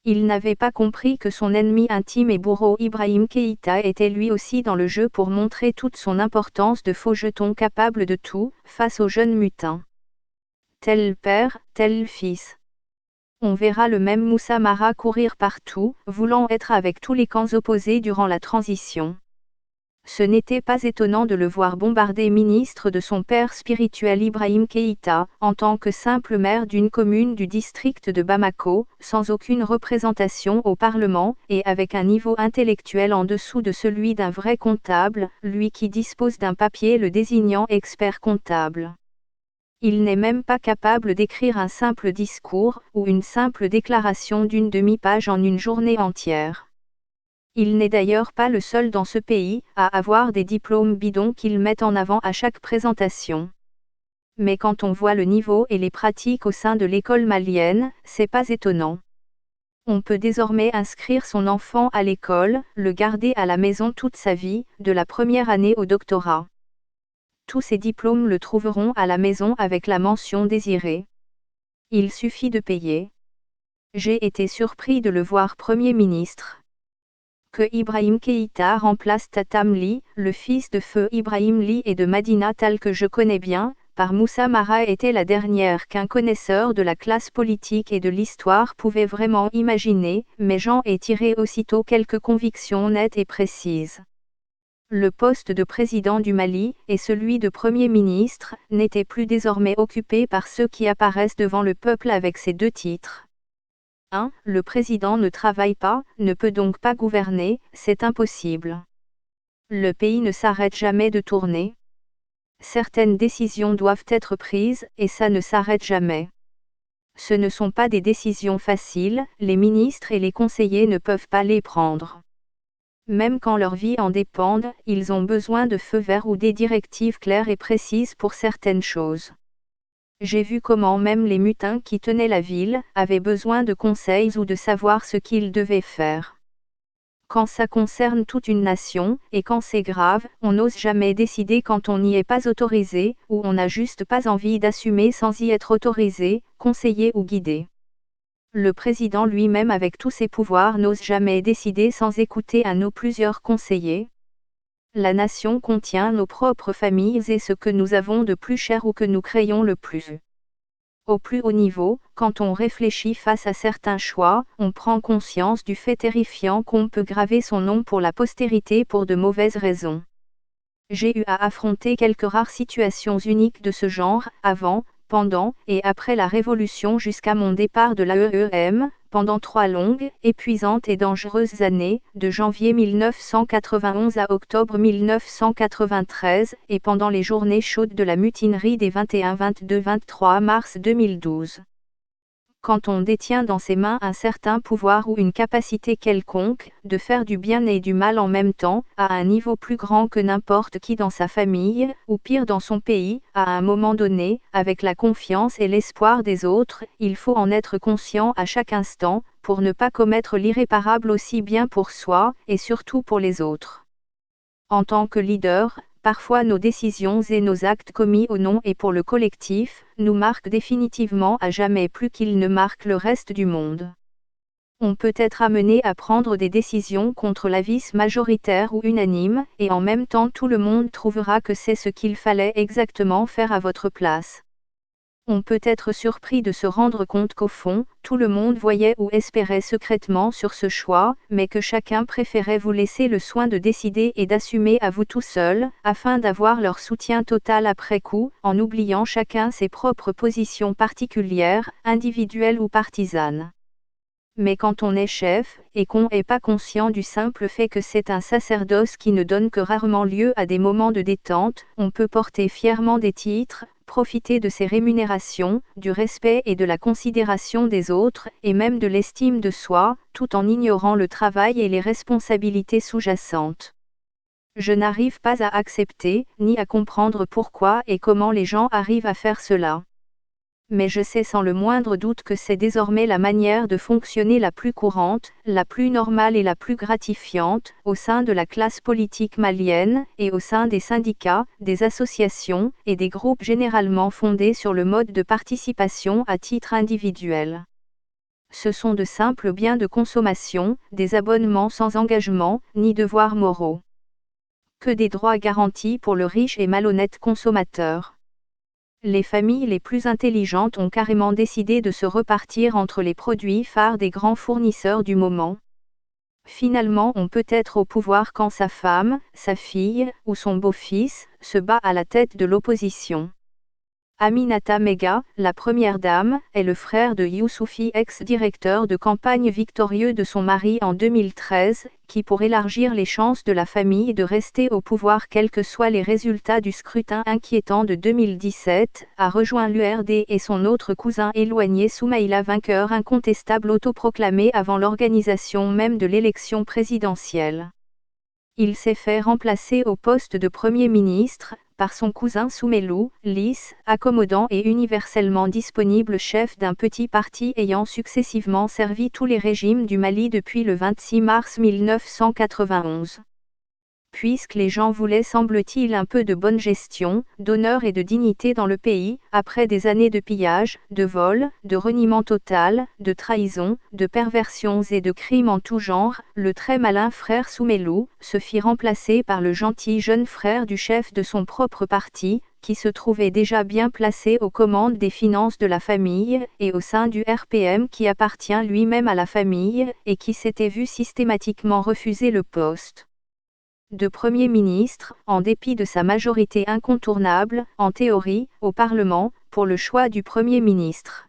Speaker 1: Il n'avait pas compris que son ennemi intime et bourreau Ibrahim Keïta était lui aussi dans le jeu pour montrer toute son importance de faux jeton capable de tout, face aux jeunes mutins. Tel père, tel fils. On verra le même Moussa Mara courir partout, voulant être avec tous les camps opposés durant la transition. Ce n'était pas étonnant de le voir bombarder ministre de son père spirituel Ibrahim Keïta, en tant que simple maire d'une commune du district de Bamako, sans aucune représentation au Parlement, et avec un niveau intellectuel en dessous de celui d'un vrai comptable, lui qui dispose d'un papier le désignant expert comptable. Il n'est même pas capable d'écrire un simple discours, ou une simple déclaration d'une demi-page en une journée entière. Il n'est d'ailleurs pas le seul dans ce pays à avoir des diplômes bidons qu'il met en avant à chaque présentation. Mais quand on voit le niveau et les pratiques au sein de l'école malienne, c'est pas étonnant. On peut désormais inscrire son enfant à l'école, le garder à la maison toute sa vie, de la première année au doctorat. Tous ces diplômes le trouveront à la maison avec la mention désirée. Il suffit de payer. J'ai été surpris de le voir Premier ministre. Que Ibrahim Keïta remplace Tatam Ly, le fils de feu Ibrahim Ly et de Madina Tall que je connais bien, par Moussa Mara était la dernière qu'un connaisseur de la classe politique et de l'histoire pouvait vraiment imaginer, mais j'en ai tiré aussitôt quelques convictions nettes et précises. Le poste de président du Mali, et celui de Premier ministre, n'étaient plus désormais occupés par ceux qui apparaissent devant le peuple avec ces deux titres. 1. Le président ne travaille pas, ne peut donc pas gouverner, c'est impossible. Le pays ne s'arrête jamais de tourner. Certaines décisions doivent être prises, et ça ne s'arrête jamais. Ce ne sont pas des décisions faciles, les ministres et les conseillers ne peuvent pas les prendre. Même quand leur vie en dépend, ils ont besoin de feux verts ou des directives claires et précises pour certaines choses. J'ai vu comment même les mutins qui tenaient la ville avaient besoin de conseils ou de savoir ce qu'ils devaient faire. Quand ça concerne toute une nation, et quand c'est grave, on n'ose jamais décider quand on n'y est pas autorisé, ou on n'a juste pas envie d'assumer sans y être autorisé, conseillé ou guidé. Le président lui-même avec tous ses pouvoirs n'ose jamais décider sans écouter un ou plusieurs conseillers. La nation contient nos propres familles et ce que nous avons de plus cher ou que nous craignons le plus. Au plus haut niveau, quand on réfléchit face à certains choix, on prend conscience du fait terrifiant qu'on peut graver son nom pour la postérité pour de mauvaises raisons. J'ai eu à affronter quelques rares situations uniques de ce genre, avant, pendant et après la Révolution jusqu'à mon départ de l'AEEM, pendant 3 longues, épuisantes et dangereuses années, de janvier 1991 à octobre 1993, et pendant les journées chaudes de la mutinerie des 21, 22, 23 mars 2012. Quand on détient dans ses mains un certain pouvoir ou une capacité quelconque, de faire du bien et du mal en même temps, à un niveau plus grand que n'importe qui dans sa famille, ou pire dans son pays, à un moment donné, avec la confiance et l'espoir des autres, il faut en être conscient à chaque instant, pour ne pas commettre l'irréparable aussi bien pour soi, et surtout pour les autres. En tant que leader, parfois nos décisions et nos actes commis au nom et pour le collectif, nous marquent définitivement à jamais plus qu'ils ne marquent le reste du monde. On peut être amené à prendre des décisions contre l'avis majoritaire ou unanime, et en même temps tout le monde trouvera que c'est ce qu'il fallait exactement faire à votre place. On peut être surpris de se rendre compte qu'au fond, tout le monde voyait ou espérait secrètement sur ce choix, mais que chacun préférait vous laisser le soin de décider et d'assumer à vous tout seul, afin d'avoir leur soutien total après coup, en oubliant chacun ses propres positions particulières, individuelles ou partisanes. Mais quand on est chef, et qu'on n'est pas conscient du simple fait que c'est un sacerdoce qui ne donne que rarement lieu à des moments de détente, on peut porter fièrement des titres, profiter de ses rémunérations, du respect et de la considération des autres, et même de l'estime de soi, tout en ignorant le travail et les responsabilités sous-jacentes. Je n'arrive pas à accepter, ni à comprendre pourquoi et comment les gens arrivent à faire cela. Mais je sais sans le moindre doute que c'est désormais la manière de fonctionner la plus courante, la plus normale et la plus gratifiante, au sein de la classe politique malienne, et au sein des syndicats, des associations, et des groupes généralement fondés sur le mode de participation à titre individuel. Ce sont de simples biens de consommation, des abonnements sans engagement, ni devoirs moraux. Que des droits garantis pour le riche et malhonnête consommateur. Les familles les plus intelligentes ont carrément décidé de se repartir entre les produits phares des grands fournisseurs du moment. Finalement, on peut être au pouvoir quand sa femme, sa fille, ou son beau-fils, se bat à la tête de l'opposition. Aminata Mega, la première dame, est le frère de Youssouphi, ex-directeur de campagne victorieux de son mari en 2013, qui pour élargir les chances de la famille de rester au pouvoir quels que soient les résultats du scrutin inquiétant de 2017, a rejoint l'URD et son autre cousin éloigné Soumaïla vainqueur incontestable autoproclamé avant l'organisation même de l'élection présidentielle. Il s'est fait remplacer au poste de Premier ministre, par son cousin Soumelou, lisse, accommodant et universellement disponible chef d'un petit parti ayant successivement servi tous les régimes du Mali depuis le 26 mars 1991. Puisque les gens voulaient semble-t-il un peu de bonne gestion, d'honneur et de dignité dans le pays, après des années de pillage, de vol, de reniement total, de trahison, de perversions et de crimes en tout genre, le très malin frère Soumelou se fit remplacer par le gentil jeune frère du chef de son propre parti, qui se trouvait déjà bien placé aux commandes des finances de la famille, et au sein du RPM qui appartient lui-même à la famille, et qui s'était vu systématiquement refuser le poste de Premier ministre, en dépit de sa majorité incontournable, en théorie, au Parlement, pour le choix du Premier ministre.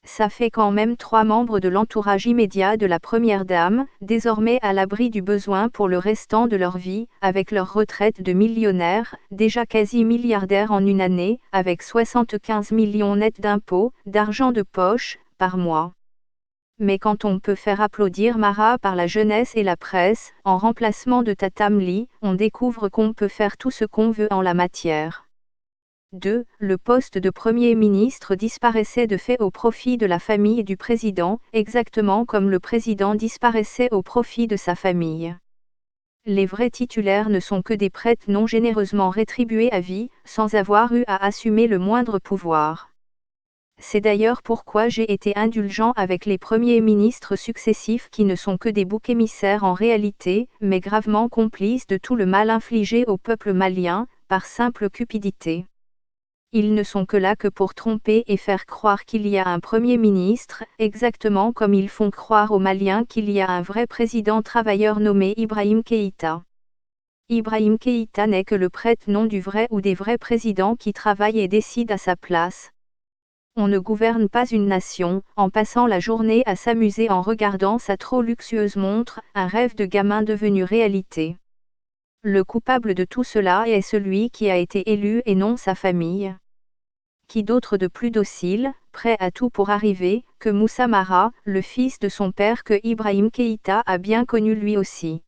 Speaker 1: Ça fait quand même 3 membres de l'entourage immédiat de la Première Dame, désormais à l'abri du besoin pour le restant de leur vie, avec leur retraite de millionnaires, déjà quasi milliardaires en une année, avec 75 millions nets d'impôts, d'argent de poche, par mois. Mais quand on peut faire applaudir Mara par la jeunesse et la presse, en remplacement de Tatamli, on découvre qu'on peut faire tout ce qu'on veut en la matière. 2. Le poste de Premier ministre disparaissait de fait au profit de la famille du président, exactement comme le président disparaissait au profit de sa famille. Les vrais titulaires ne sont que des prêtres non généreusement rétribués à vie, sans avoir eu à assumer le moindre pouvoir. C'est d'ailleurs pourquoi j'ai été indulgent avec les premiers ministres successifs qui ne sont que des boucs émissaires en réalité, mais gravement complices de tout le mal infligé au peuple malien, par simple cupidité. Ils ne sont que là que pour tromper et faire croire qu'il y a un Premier ministre, exactement comme ils font croire aux Maliens qu'il y a un vrai président travailleur nommé Ibrahim Keïta. Ibrahim Keïta n'est que le prête-nom du vrai ou des vrais présidents qui travaillent et décident à sa place. On ne gouverne pas une nation, en passant la journée à s'amuser en regardant sa trop luxueuse montre, un rêve de gamin devenu réalité. Le coupable de tout cela est celui qui a été élu et non sa famille. Qui d'autre de plus docile, prêt à tout pour arriver, que Moussa Mara, le fils de son père que Ibrahim Keïta a bien connu lui aussi.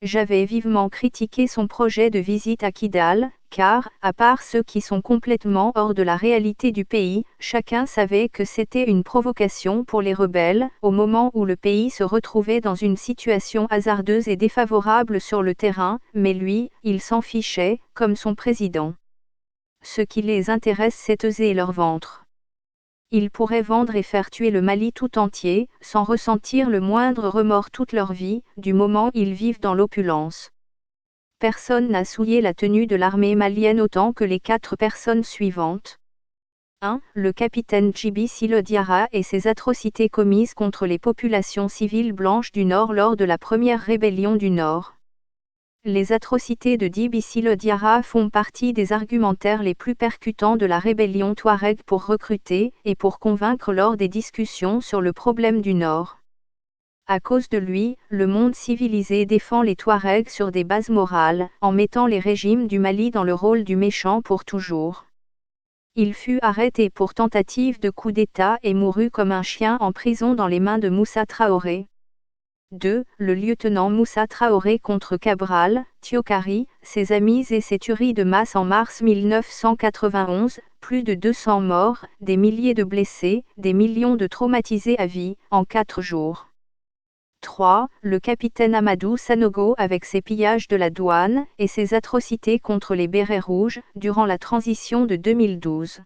Speaker 1: J'avais vivement critiqué son projet de visite à Kidal, car, à part ceux qui sont complètement hors de la réalité du pays, chacun savait que c'était une provocation pour les rebelles, au moment où le pays se retrouvait dans une situation hasardeuse et défavorable sur le terrain, mais lui, il s'en fichait, comme son président. Ce qui les intéresse, c'est user leur ventre. Ils pourraient vendre et faire tuer le Mali tout entier, sans ressentir le moindre remords toute leur vie, du moment où ils vivent dans l'opulence. Personne n'a souillé la tenue de l'armée malienne autant que les 4 personnes suivantes. 1. Le capitaine Djibi Sile Diarra et ses atrocités commises contre les populations civiles blanches du Nord lors de la première rébellion du Nord. Les atrocités de Dibissi Diarra font partie des argumentaires les plus percutants de la rébellion Touareg pour recruter et pour convaincre lors des discussions sur le problème du Nord. À cause de lui, le monde civilisé défend les Touaregs sur des bases morales, en mettant les régimes du Mali dans le rôle du méchant pour toujours. Il fut arrêté pour tentative de coup d'État et mourut comme un chien en prison dans les mains de Moussa Traoré. 2. Le lieutenant Moussa Traoré contre Cabral, Thiokari, ses amis et ses tueries de masse en mars 1991, plus de 200 morts, des milliers de blessés, des millions de traumatisés à vie, en 4 jours. 3. Le capitaine Amadou Sanogo avec ses pillages de la douane et ses atrocités contre les bérets rouges durant la transition de 2012.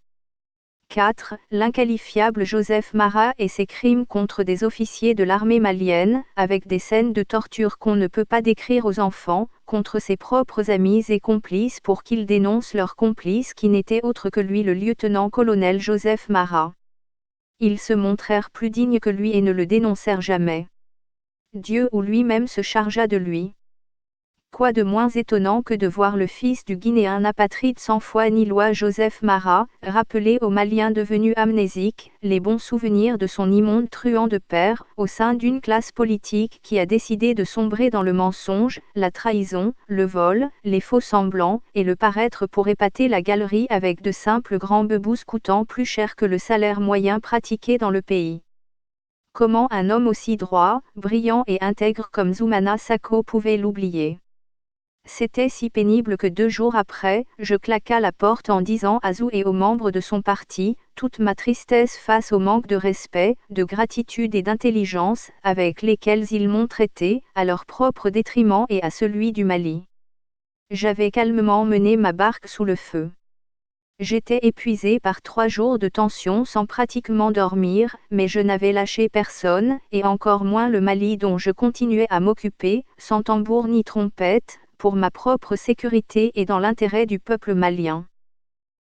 Speaker 1: 4. L'inqualifiable Joseph Marat et ses crimes contre des officiers de l'armée malienne, avec des scènes de torture qu'on ne peut pas décrire aux enfants, contre ses propres amis et complices pour qu'ils dénoncent leur complice qui n'était autre que lui, le lieutenant-colonel Joseph Marat. Ils se montrèrent plus dignes que lui et ne le dénoncèrent jamais. Dieu ou lui-même se chargea de lui. Quoi de moins étonnant que de voir le fils du Guinéen apatride sans foi ni loi Joseph Marat, rappeler aux Maliens devenus amnésiques, les bons souvenirs de son immonde truand de père, au sein d'une classe politique qui a décidé de sombrer dans le mensonge, la trahison, le vol, les faux semblants, et le paraître pour épater la galerie avec de simples grands beboos coûtant plus cher que le salaire moyen pratiqué dans le pays. Comment un homme aussi droit, brillant et intègre comme Zoumana Sacco pouvait l'oublier? C'était si pénible que 2 jours après, je claqua la porte en disant à Zou et aux membres de son parti, toute ma tristesse face au manque de respect, de gratitude et d'intelligence, avec lesquels ils m'ont traité, à leur propre détriment et à celui du Mali. J'avais calmement mené ma barque sous le feu. J'étais épuisé par 3 jours de tension sans pratiquement dormir, mais je n'avais lâché personne, et encore moins le Mali dont je continuais à m'occuper, sans tambour ni trompette, pour ma propre sécurité et dans l'intérêt du peuple malien.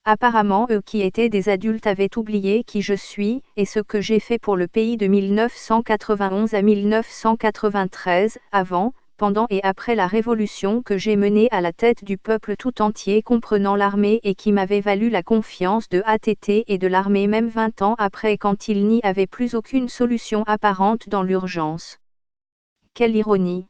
Speaker 1: Apparemment eux qui étaient des adultes avaient oublié qui je suis, et ce que j'ai fait pour le pays de 1991 à 1993, avant, pendant et après la révolution que j'ai menée à la tête du peuple tout entier comprenant l'armée et qui m'avait valu la confiance de ATT et de l'armée même 20 ans après quand il n'y avait plus aucune solution apparente dans l'urgence. Quelle ironie!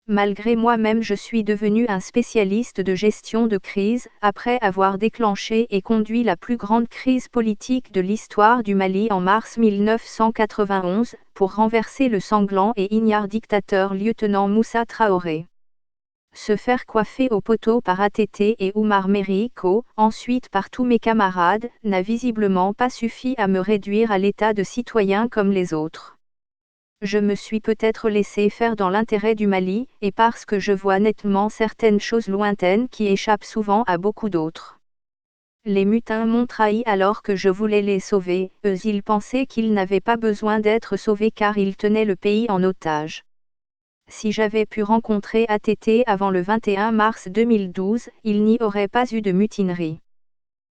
Speaker 1: Malgré moi-même je suis devenu un spécialiste de gestion de crise, après avoir déclenché et conduit la plus grande crise politique de l'histoire du Mali en mars 1991, pour renverser le sanglant et ignare dictateur lieutenant Moussa Traoré. Se faire coiffer au poteau par ATT et Oumar Meriko, ensuite par tous mes camarades, n'a visiblement pas suffi à me réduire à l'état de citoyen comme les autres. Je me suis peut-être laissé faire dans l'intérêt du Mali, et parce que je vois nettement certaines choses lointaines qui échappent souvent à beaucoup d'autres. Les mutins m'ont trahi alors que je voulais les sauver, eux ils pensaient qu'ils n'avaient pas besoin d'être sauvés car ils tenaient le pays en otage. Si j'avais pu rencontrer ATT avant le 21 mars 2012, il n'y aurait pas eu de mutinerie.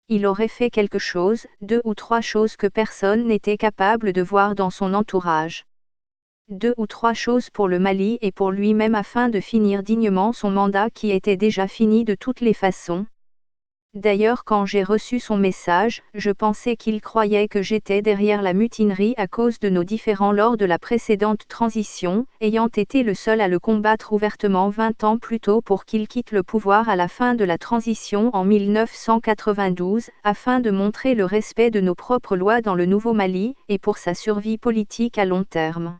Speaker 1: Il aurait fait quelque chose, 2 ou 3 choses que personne n'était capable de voir dans son entourage. 2 ou 3 choses pour le Mali et pour lui-même afin de finir dignement son mandat qui était déjà fini de toutes les façons. D'ailleurs quand j'ai reçu son message, je pensais qu'il croyait que j'étais derrière la mutinerie à cause de nos différends lors de la précédente transition, ayant été le seul à le combattre ouvertement 20 ans plus tôt pour qu'il quitte le pouvoir à la fin de la transition en 1992, afin de montrer le respect de nos propres lois dans le nouveau Mali, et pour sa survie politique à long terme.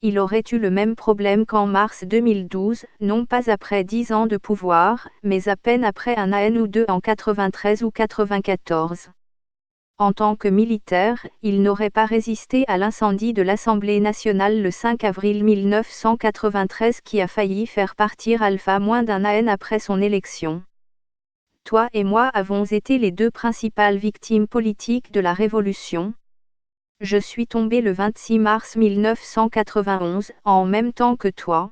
Speaker 1: Il aurait eu le même problème qu'en mars 2012, non pas après 10 ans de pouvoir, mais à peine après un an ou 2 en 93 ou 94. En tant que militaire, il n'aurait pas résisté à l'incendie de l'Assemblée nationale le 5 avril 1993 qui a failli faire partir Alpha moins d'un an après son élection. Toi et moi avons été les 2 principales victimes politiques de la Révolution. Je suis tombé le 26 mars 1991, en même temps que toi.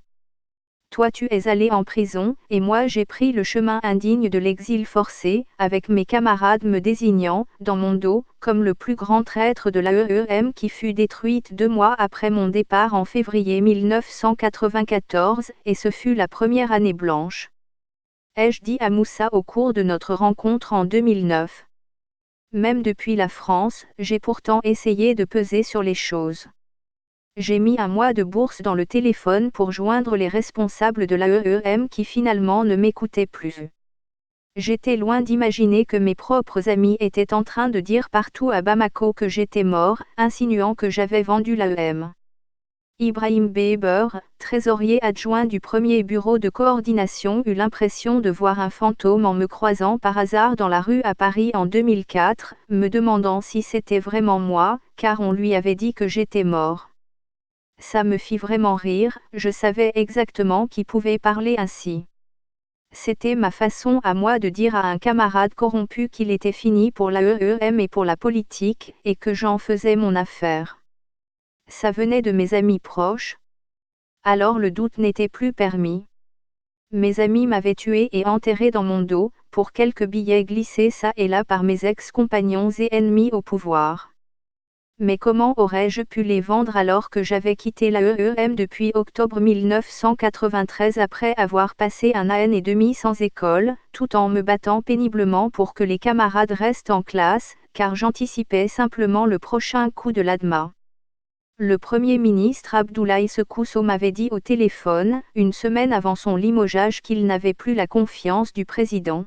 Speaker 1: Toi tu es allé en prison, et moi j'ai pris le chemin indigne de l'exil forcé, avec mes camarades me désignant, dans mon dos, comme le plus grand traître de l'AEM qui fut détruite 2 mois après mon départ en février 1994, et ce fut la première année blanche. Ai-je dit à Moussa au cours de notre rencontre en 2009. Même depuis la France, j'ai pourtant essayé de peser sur les choses. J'ai mis un mois de bourse dans le téléphone pour joindre les responsables de l'AEM qui finalement ne m'écoutaient plus. J'étais loin d'imaginer que mes propres amis étaient en train de dire partout à Bamako que j'étais mort, insinuant que j'avais vendu l'AEM. Ibrahim Beber, trésorier adjoint du premier bureau de coordination, eut l'impression de voir un fantôme en me croisant par hasard dans la rue à Paris en 2004, me demandant si c'était vraiment moi, car on lui avait dit que j'étais mort. Ça me fit vraiment rire, je savais exactement qui pouvait parler ainsi. C'était ma façon à moi de dire à un camarade corrompu qu'il était fini pour l'AEM et pour la politique, et que j'en faisais mon affaire. Ça venait de mes amis proches. Alors le doute n'était plus permis. Mes amis m'avaient tué et enterré dans mon dos, pour quelques billets glissés çà et là par mes ex-compagnons et ennemis au pouvoir. Mais comment aurais-je pu les vendre alors que j'avais quitté l'AEM depuis octobre 1993 après avoir passé 1 an et demi sans école, tout en me battant péniblement pour que les camarades restent en classe, car j'anticipais simplement le prochain coup de l'ADMA. Le Premier ministre Abdoulaye Sekousso m'avait dit au téléphone, une semaine avant son limogeage, qu'il n'avait plus la confiance du président.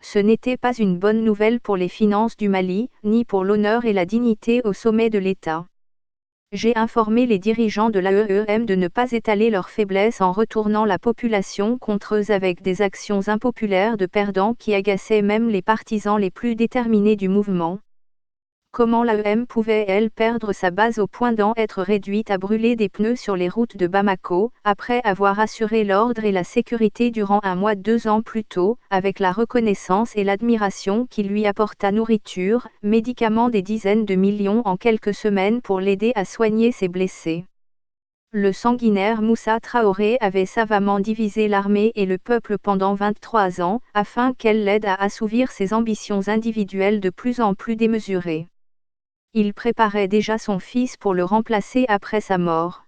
Speaker 1: Ce n'était pas une bonne nouvelle pour les finances du Mali, ni pour l'honneur et la dignité au sommet de l'État. J'ai informé les dirigeants de l'AEM de ne pas étaler leur faiblesse en retournant la population contre eux avec des actions impopulaires de perdants qui agaçaient même les partisans les plus déterminés du mouvement. Comment l'AEM pouvait-elle perdre sa base au point d'en être réduite à brûler des pneus sur les routes de Bamako, après avoir assuré l'ordre et la sécurité durant 1 mois 2 ans plus tôt, avec la reconnaissance et l'admiration qui lui apporta nourriture, médicaments, des dizaines de millions en quelques semaines pour l'aider à soigner ses blessés. Le sanguinaire Moussa Traoré avait savamment divisé l'armée et le peuple pendant 23 ans, afin qu'elle l'aide à assouvir ses ambitions individuelles de plus en plus démesurées. Il préparait déjà son fils pour le remplacer après sa mort.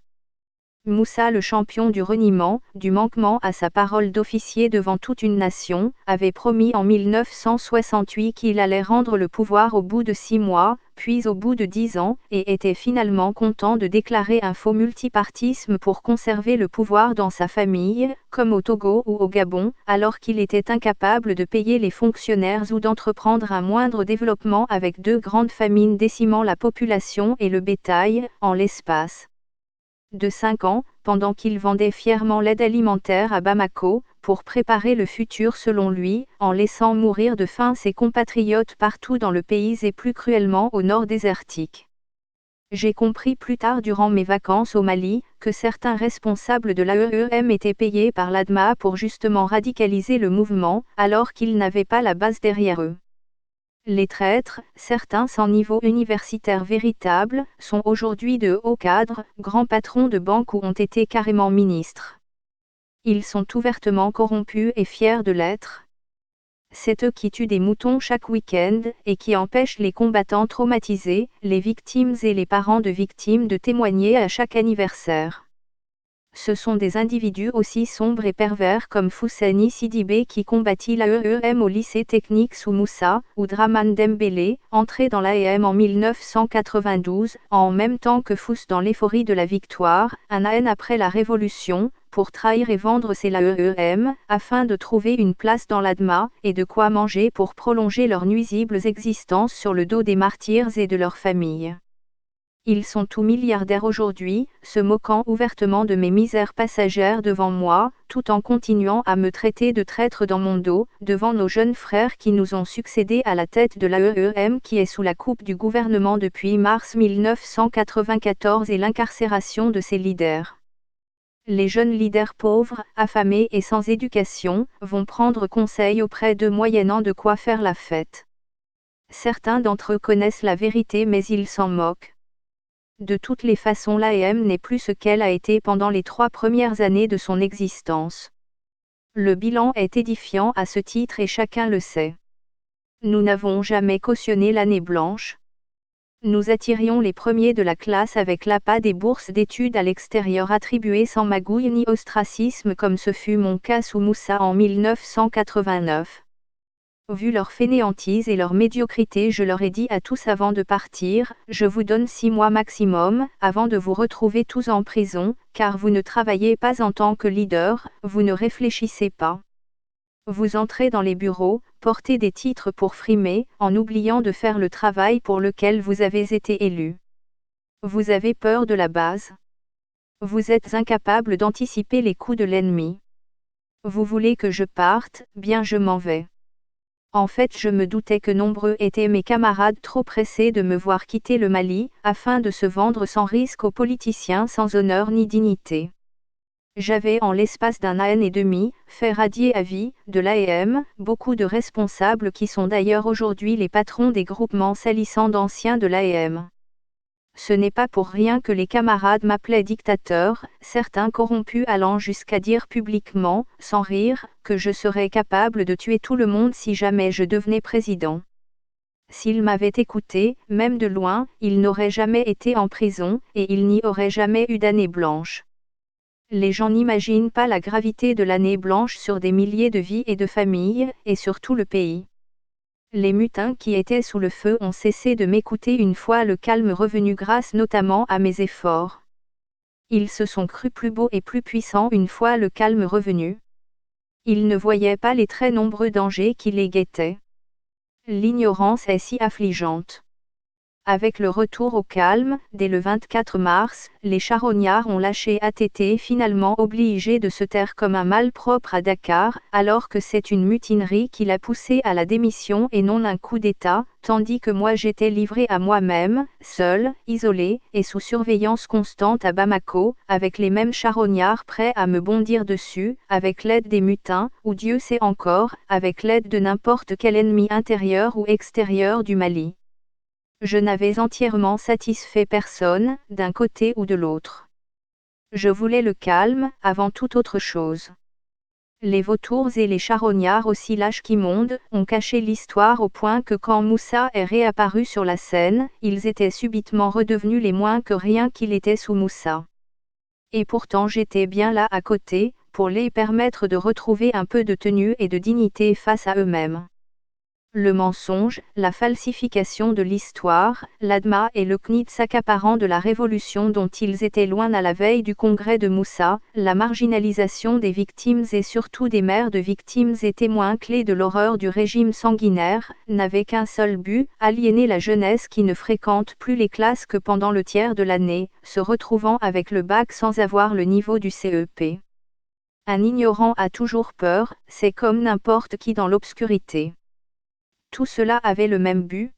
Speaker 1: Moussa, le champion du reniement, du manquement à sa parole d'officier devant toute une nation, avait promis en 1968 qu'il allait rendre le pouvoir au bout de 6 mois, puis au bout de 10 ans, et était finalement content de déclarer un faux multipartisme pour conserver le pouvoir dans sa famille, comme au Togo ou au Gabon, alors qu'il était incapable de payer les fonctionnaires ou d'entreprendre un moindre développement avec 2 grandes famines décimant la population et le bétail, en l'espace de 5 ans, pendant qu'il vendait fièrement l'aide alimentaire à Bamako, pour préparer le futur selon lui, en laissant mourir de faim ses compatriotes partout dans le pays et plus cruellement au nord désertique. J'ai compris plus tard durant mes vacances au Mali, que certains responsables de l'AEM étaient payés par l'ADMA pour justement radicaliser le mouvement, alors qu'ils n'avaient pas la base derrière eux. Les traîtres, certains sans niveau universitaire véritable, sont aujourd'hui de hauts cadres, grands patrons de banques ou ont été carrément ministres. Ils sont ouvertement corrompus et fiers de l'être. C'est eux qui tuent des moutons chaque week-end, et qui empêchent les combattants traumatisés, les victimes et les parents de victimes de témoigner à chaque anniversaire. Ce sont des individus aussi sombres et pervers comme Foussani Sidibé qui combattit l'AEM au lycée technique sous Moussa, ou Draman Dembélé, entré dans l'AEM en 1992, en même temps que Fous dans l'euphorie de la victoire, 1 an après la Révolution, pour trahir et vendre ses l'AEM, afin de trouver une place dans l'ADMA, et de quoi manger pour prolonger leurs nuisibles existences sur le dos des martyrs et de leurs familles. Ils sont tous milliardaires aujourd'hui, se moquant ouvertement de mes misères passagères devant moi, tout en continuant à me traiter de traître dans mon dos, devant nos jeunes frères qui nous ont succédé à la tête de l'AEM qui est sous la coupe du gouvernement depuis mars 1994 et l'incarcération de ses leaders. Les jeunes leaders pauvres, affamés et sans éducation, vont prendre conseil auprès d'eux moyennant de quoi faire la fête. Certains d'entre eux connaissent la vérité mais ils s'en moquent. De toutes les façons l'AEM n'est plus ce qu'elle a été pendant les 3 premières années de son existence. Le bilan est édifiant à ce titre et chacun le sait. Nous n'avons jamais cautionné l'année blanche. Nous attirions les premiers de la classe avec l'appât des bourses d'études à l'extérieur attribuées sans magouille ni ostracisme comme ce fut mon cas sous Moussa en 1989. Vu leur fainéantise et leur médiocrité, je leur ai dit à tous avant de partir, je vous donne 6 mois maximum, avant de vous retrouver tous en prison, car vous ne travaillez pas en tant que leader, vous ne réfléchissez pas. Vous entrez dans les bureaux, portez des titres pour frimer, en oubliant de faire le travail pour lequel vous avez été élu. Vous avez peur de la base. Vous êtes incapable d'anticiper les coups de l'ennemi. Vous voulez que je parte, bien je m'en vais. En fait, je me doutais que nombreux étaient mes camarades trop pressés de me voir quitter le Mali, afin de se vendre sans risque aux politiciens sans honneur ni dignité. J'avais en l'espace d'un an et demi, fait radier à vie, de l'AEM, beaucoup de responsables qui sont d'ailleurs aujourd'hui les patrons des groupements salissants d'anciens de l'AEM. Ce n'est pas pour rien que les camarades m'appelaient dictateur, certains corrompus allant jusqu'à dire publiquement, sans rire, que je serais capable de tuer tout le monde si jamais je devenais président. S'ils m'avaient écouté, même de loin, ils n'auraient jamais été en prison, et il n'y aurait jamais eu d'année blanche. Les gens n'imaginent pas la gravité de l'année blanche sur des milliers de vies et de familles, et sur tout le pays. Les mutins qui étaient sous le feu ont cessé de m'écouter une fois le calme revenu grâce notamment à mes efforts. Ils se sont crus plus beaux et plus puissants une fois le calme revenu. Ils ne voyaient pas les très nombreux dangers qui les guettaient. L'ignorance est si affligeante. Avec le retour au calme, dès le 24 mars, les charognards ont lâché ATT finalement obligé de se taire comme un malpropre à Dakar, alors que c'est une mutinerie qui l'a poussé à la démission et non un coup d'État, tandis que moi j'étais livré à moi-même, seul, isolé, et sous surveillance constante à Bamako, avec les mêmes charognards prêts à me bondir dessus, avec l'aide des mutins, ou Dieu sait encore, avec l'aide de n'importe quel ennemi intérieur ou extérieur du Mali. Je n'avais entièrement satisfait personne, d'un côté ou de l'autre. Je voulais le calme, avant toute autre chose. Les vautours et les charognards aussi lâches qu'immondes, ont caché l'histoire au point que quand Moussa est réapparu sur la scène, ils étaient subitement redevenus les moins que rien qu'il était sous Moussa. Et pourtant j'étais bien là à côté, pour les permettre de retrouver un peu de tenue et de dignité face à eux-mêmes. Le mensonge, la falsification de l'histoire, l'ADMA et le CNIT s'accaparant de la révolution dont ils étaient loin à la veille du congrès de Moussa, la marginalisation des victimes et surtout des mères de victimes et témoins clés de l'horreur du régime sanguinaire, n'avaient qu'un seul but, aliéner la jeunesse qui ne fréquente plus les classes que pendant le tiers de l'année, se retrouvant avec le bac sans avoir le niveau du CEP. Un ignorant a toujours peur, c'est comme n'importe qui dans l'obscurité. Tout cela avait le même but.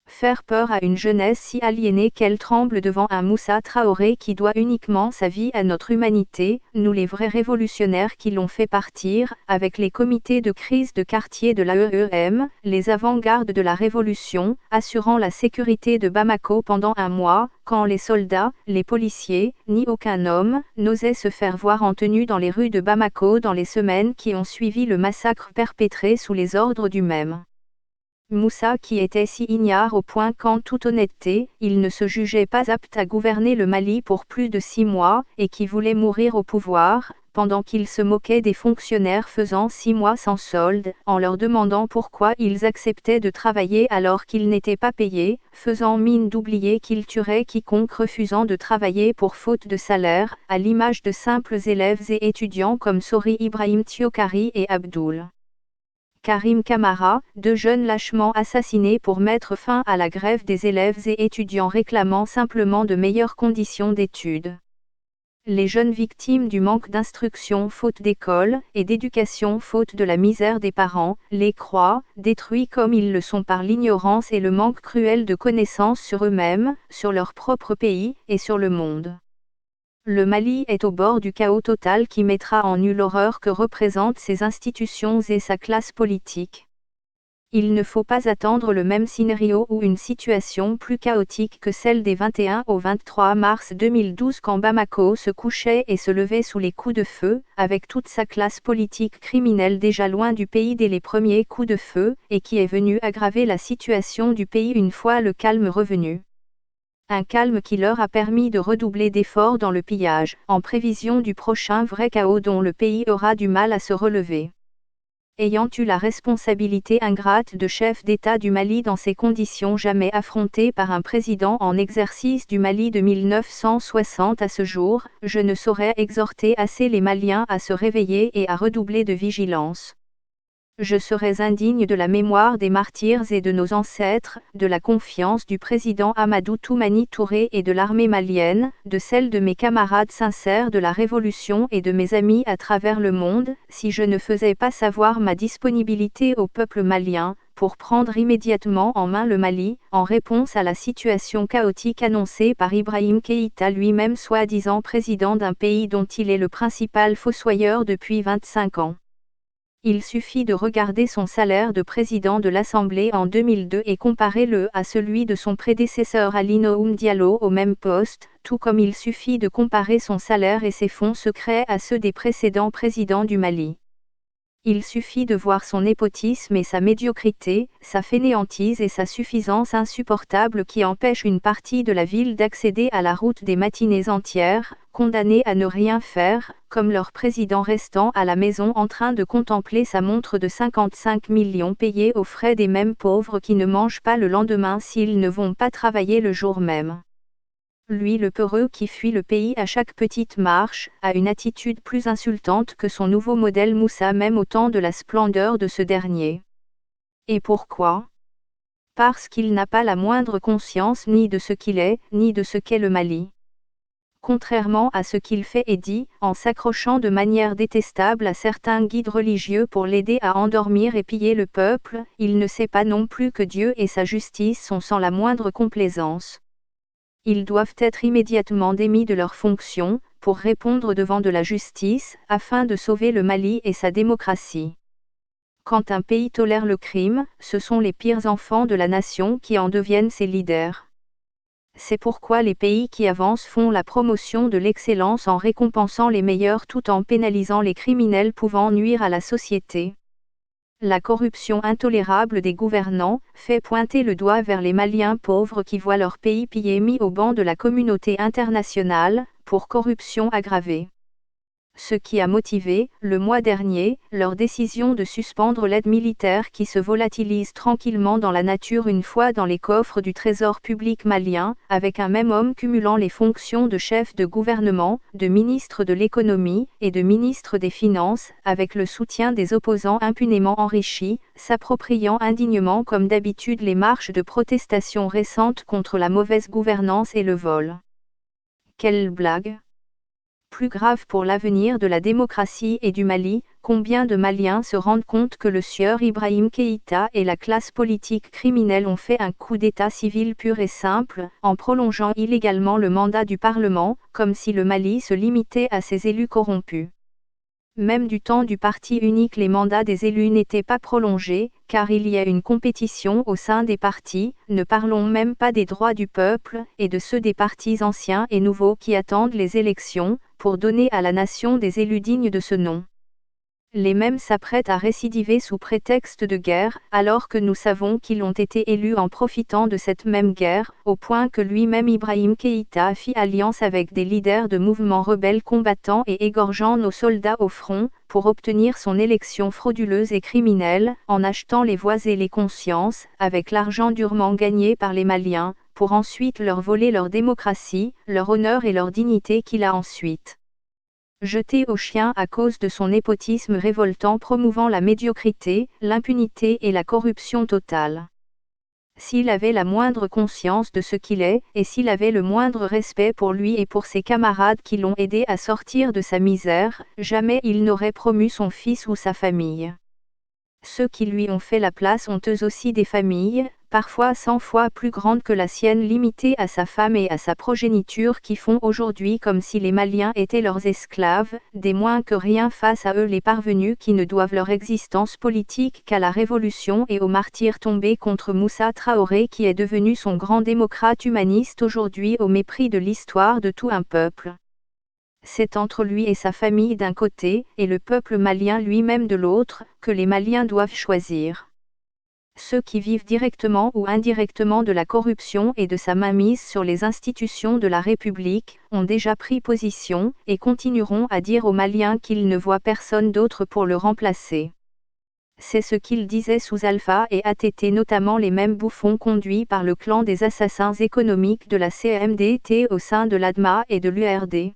Speaker 1: Faire peur à une jeunesse si aliénée qu'elle tremble devant un Moussa Traoré qui doit uniquement sa vie à notre humanité, nous les vrais révolutionnaires qui l'ont fait partir, avec les comités de crise de quartier de l'AEM, les avant-gardes de la révolution, assurant la sécurité de Bamako pendant un mois, quand les soldats, les policiers, ni aucun homme, n'osait se faire voir en tenue dans les rues de Bamako dans les semaines qui ont suivi le massacre perpétré sous les ordres du même Moussa qui était si ignare au point qu'en toute honnêteté, il ne se jugeait pas apte à gouverner le Mali pour plus de 6 mois, et qui voulait mourir au pouvoir, pendant qu'il se moquait des fonctionnaires faisant 6 mois sans solde, en leur demandant pourquoi ils acceptaient de travailler alors qu'ils n'étaient pas payés, faisant mine d'oublier qu'ils tueraient quiconque refusant de travailler pour faute de salaire, à l'image de simples élèves et étudiants comme Sori Ibrahim Thiokari et Abdoul Karim Camara, 2 jeunes lâchement assassinés pour mettre fin à la grève des élèves et étudiants réclamant simplement de meilleures conditions d'études. Les jeunes victimes du manque d'instruction faute d'école, et d'éducation faute de la misère des parents, les croient, détruits comme ils le sont par l'ignorance et le manque cruel de connaissances sur eux-mêmes, sur leur propre pays, et sur le monde. Le Mali est au bord du chaos total qui mettra en nu l'horreur que représentent ses institutions et sa classe politique. Il ne faut pas attendre le même scénario ou une situation plus chaotique que celle des 21 au 23 mars 2012 quand Bamako se couchait et se levait sous les coups de feu, avec toute sa classe politique criminelle déjà loin du pays dès les premiers coups de feu, et qui est venu aggraver la situation du pays une fois le calme revenu. Un calme qui leur a permis de redoubler d'efforts dans le pillage, en prévision du prochain vrai chaos dont le pays aura du mal à se relever. Ayant eu la responsabilité ingrate de chef d'État du Mali dans ces conditions jamais affrontées par un président en exercice du Mali de 1960 à ce jour, je ne saurais exhorter assez les Maliens à se réveiller et à redoubler de vigilance. Je serais indigne de la mémoire des martyrs et de nos ancêtres, de la confiance du président Amadou Toumani Touré et de l'armée malienne, de celle de mes camarades sincères de la Révolution et de mes amis à travers le monde, si je ne faisais pas savoir ma disponibilité au peuple malien, pour prendre immédiatement en main le Mali, en réponse à la situation chaotique annoncée par Ibrahim Keïta lui-même soi-disant président d'un pays dont il est le principal fossoyeur depuis 25 ans. Il suffit de regarder son salaire de président de l'Assemblée en 2002 et comparer-le à celui de son prédécesseur Ali Noum Diallo au même poste, tout comme il suffit de comparer son salaire et ses fonds secrets à ceux des précédents présidents du Mali. Il suffit de voir son népotisme et sa médiocrité, sa fainéantise et sa suffisance insupportable qui empêchent une partie de la ville d'accéder à la route des matinées entières, condamnés à ne rien faire, comme leur président restant à la maison en train de contempler sa montre de 55 millions payée aux frais des mêmes pauvres qui ne mangent pas le lendemain s'ils ne vont pas travailler le jour même. Lui le peureux qui fuit le pays à chaque petite marche, a une attitude plus insultante que son nouveau modèle Moussa même au temps de la splendeur de ce dernier. Et pourquoi ? Parce qu'il n'a pas la moindre conscience ni de ce qu'il est, ni de ce qu'est le Mali. Contrairement à ce qu'il fait et dit, en s'accrochant de manière détestable à certains guides religieux pour l'aider à endormir et piller le peuple, il ne sait pas non plus que Dieu et sa justice sont sans la moindre complaisance. Ils doivent être immédiatement démis de leurs fonctions, pour répondre devant de la justice, afin de sauver le Mali et sa démocratie. Quand un pays tolère le crime, ce sont les pires enfants de la nation qui en deviennent ses leaders. C'est pourquoi les pays qui avancent font la promotion de l'excellence en récompensant les meilleurs tout en pénalisant les criminels pouvant nuire à la société. La corruption intolérable des gouvernants fait pointer le doigt vers les Maliens pauvres qui voient leur pays pillé mis au banc de la communauté internationale, pour corruption aggravée. Ce qui a motivé, le mois dernier, leur décision de suspendre l'aide militaire qui se volatilise tranquillement dans la nature une fois dans les coffres du trésor public malien, avec un même homme cumulant les fonctions de chef de gouvernement, de ministre de l'économie, et de ministre des finances, avec le soutien des opposants impunément enrichis, s'appropriant indignement comme d'habitude les marches de protestation récentes contre la mauvaise gouvernance et le vol. Quelle blague! Plus grave pour l'avenir de la démocratie et du Mali, combien de Maliens se rendent compte que le sieur Ibrahim Keïta et la classe politique criminelle ont fait un coup d'État civil pur et simple, en prolongeant illégalement le mandat du Parlement, comme si le Mali se limitait à ses élus corrompus. Même du temps du parti unique les mandats des élus n'étaient pas prolongés, car il y a une compétition au sein des partis, ne parlons même pas des droits du peuple, et de ceux des partis anciens et nouveaux qui attendent les élections, pour donner à la nation des élus dignes de ce nom. Les mêmes s'apprêtent à récidiver sous prétexte de guerre, alors que nous savons qu'ils ont été élus en profitant de cette même guerre, au point que lui-même Ibrahim Keïta fit alliance avec des leaders de mouvements rebelles combattant et égorgeant nos soldats au front, pour obtenir son élection frauduleuse et criminelle, en achetant les voix et les consciences, avec l'argent durement gagné par les Maliens, pour ensuite leur voler leur démocratie, leur honneur et leur dignité qu'il a ensuite jeté au chien à cause de son népotisme révoltant promouvant la médiocrité, l'impunité et la corruption totale. S'il avait la moindre conscience de ce qu'il est, et s'il avait le moindre respect pour lui et pour ses camarades qui l'ont aidé à sortir de sa misère, jamais il n'aurait promu son fils ou sa famille. Ceux qui lui ont fait la place ont eux aussi des familles, parfois 100 fois plus grande que la sienne, limitée à sa femme et à sa progéniture, qui font aujourd'hui comme si les Maliens étaient leurs esclaves, des moins que rien face à eux les parvenus qui ne doivent leur existence politique qu'à la révolution et aux martyrs tombés contre Moussa Traoré qui est devenu son grand démocrate humaniste aujourd'hui au mépris de l'histoire de tout un peuple. C'est entre lui et sa famille d'un côté, et le peuple malien lui-même de l'autre, que les Maliens doivent choisir. Ceux qui vivent directement ou indirectement de la corruption et de sa mainmise sur les institutions de la République, ont déjà pris position, et continueront à dire aux Maliens qu'ils ne voient personne d'autre pour le remplacer. C'est ce qu'ils disaient sous Alpha et ATT, notamment les mêmes bouffons conduits par le clan des assassins économiques de la CMDT au sein de l'ADMA et de l'URD.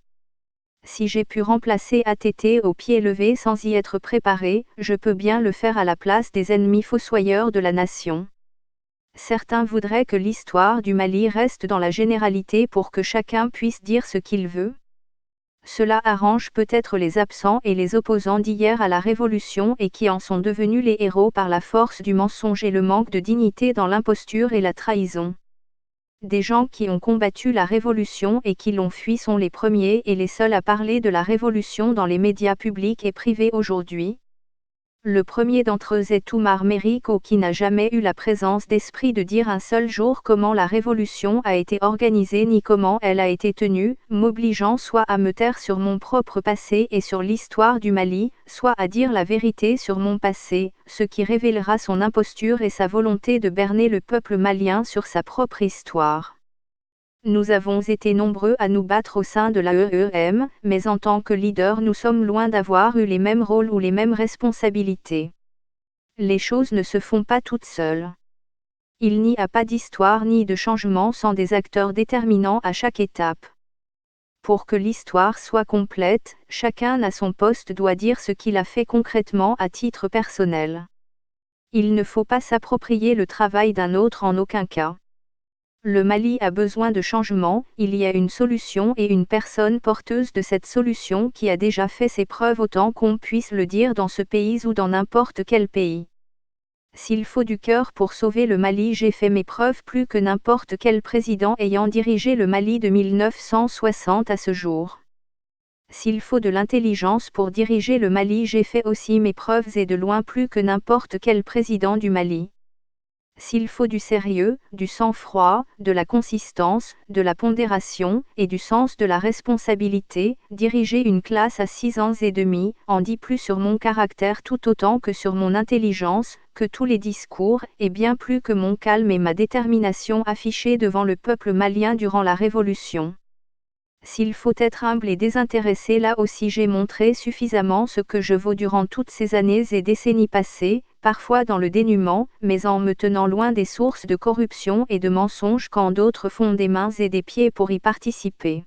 Speaker 1: Si j'ai pu remplacer ATT au pied levé sans y être préparé, je peux bien le faire à la place des ennemis fossoyeurs de la nation. Certains voudraient que l'histoire du Mali reste dans la généralité pour que chacun puisse dire ce qu'il veut. Cela arrange peut-être les absents et les opposants d'hier à la Révolution et qui en sont devenus les héros par la force du mensonge et le manque de dignité dans l'imposture et la trahison. Des gens qui ont combattu la Révolution et qui l'ont fui sont les premiers et les seuls à parler de la Révolution dans les médias publics et privés aujourd'hui. Le premier d'entre eux est Oumar Meriko qui n'a jamais eu la présence d'esprit de dire un seul jour comment la Révolution a été organisée ni comment elle a été tenue, m'obligeant soit à me taire sur mon propre passé et sur l'histoire du Mali, soit à dire la vérité sur mon passé, ce qui révélera son imposture et sa volonté de berner le peuple malien sur sa propre histoire. Nous avons été nombreux à nous battre au sein de l'AEM, mais en tant que leader nous sommes loin d'avoir eu les mêmes rôles ou les mêmes responsabilités. Les choses ne se font pas toutes seules. Il n'y a pas d'histoire ni de changement sans des acteurs déterminants à chaque étape. Pour que l'histoire soit complète, chacun à son poste doit dire ce qu'il a fait concrètement à titre personnel. Il ne faut pas s'approprier le travail d'un autre en aucun cas. Le Mali a besoin de changement, il y a une solution et une personne porteuse de cette solution qui a déjà fait ses preuves autant qu'on puisse le dire dans ce pays ou dans n'importe quel pays. S'il faut du cœur pour sauver le Mali, j'ai fait mes preuves plus que n'importe quel président ayant dirigé le Mali de 1960 à ce jour. S'il faut de l'intelligence pour diriger le Mali, j'ai fait aussi mes preuves et de loin plus que n'importe quel président du Mali. S'il faut du sérieux, du sang-froid, de la consistance, de la pondération, et du sens de la responsabilité, diriger une classe à 6 ans et demi, en dit plus sur mon caractère tout autant que sur mon intelligence, que tous les discours, et bien plus que mon calme et ma détermination affichés devant le peuple malien durant la Révolution. S'il faut être humble et désintéressé, là aussi j'ai montré suffisamment ce que je vaux durant toutes ces années et décennies passées, parfois dans le dénuement, mais en me tenant loin des sources de corruption et de mensonges quand d'autres font des mains et des pieds pour y participer.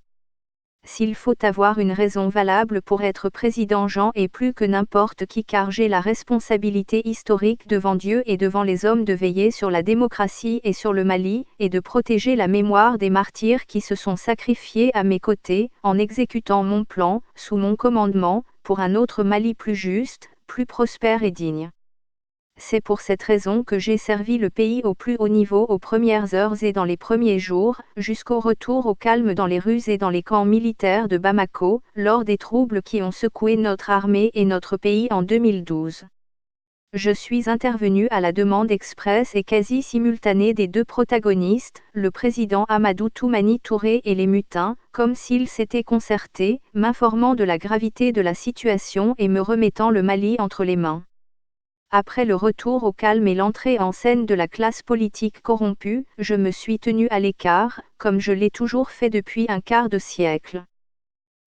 Speaker 1: S'il faut avoir une raison valable pour être président, j'en ai plus que n'importe qui, car j'ai la responsabilité historique devant Dieu et devant les hommes de veiller sur la démocratie et sur le Mali, et de protéger la mémoire des martyrs qui se sont sacrifiés à mes côtés, en exécutant mon plan, sous mon commandement, pour un autre Mali plus juste, plus prospère et digne. C'est pour cette raison que j'ai servi le pays au plus haut niveau aux premières heures et dans les premiers jours, jusqu'au retour au calme dans les rues et dans les camps militaires de Bamako, lors des troubles qui ont secoué notre armée et notre pays en 2012. Je suis intervenu à la demande expresse et quasi simultanée des deux protagonistes, le président Amadou Toumani Touré et les mutins, comme s'ils s'étaient concertés, m'informant de la gravité de la situation et me remettant le Mali entre les mains. Après le retour au calme et l'entrée en scène de la classe politique corrompue, je me suis tenu à l'écart, comme je l'ai toujours fait depuis un quart de siècle.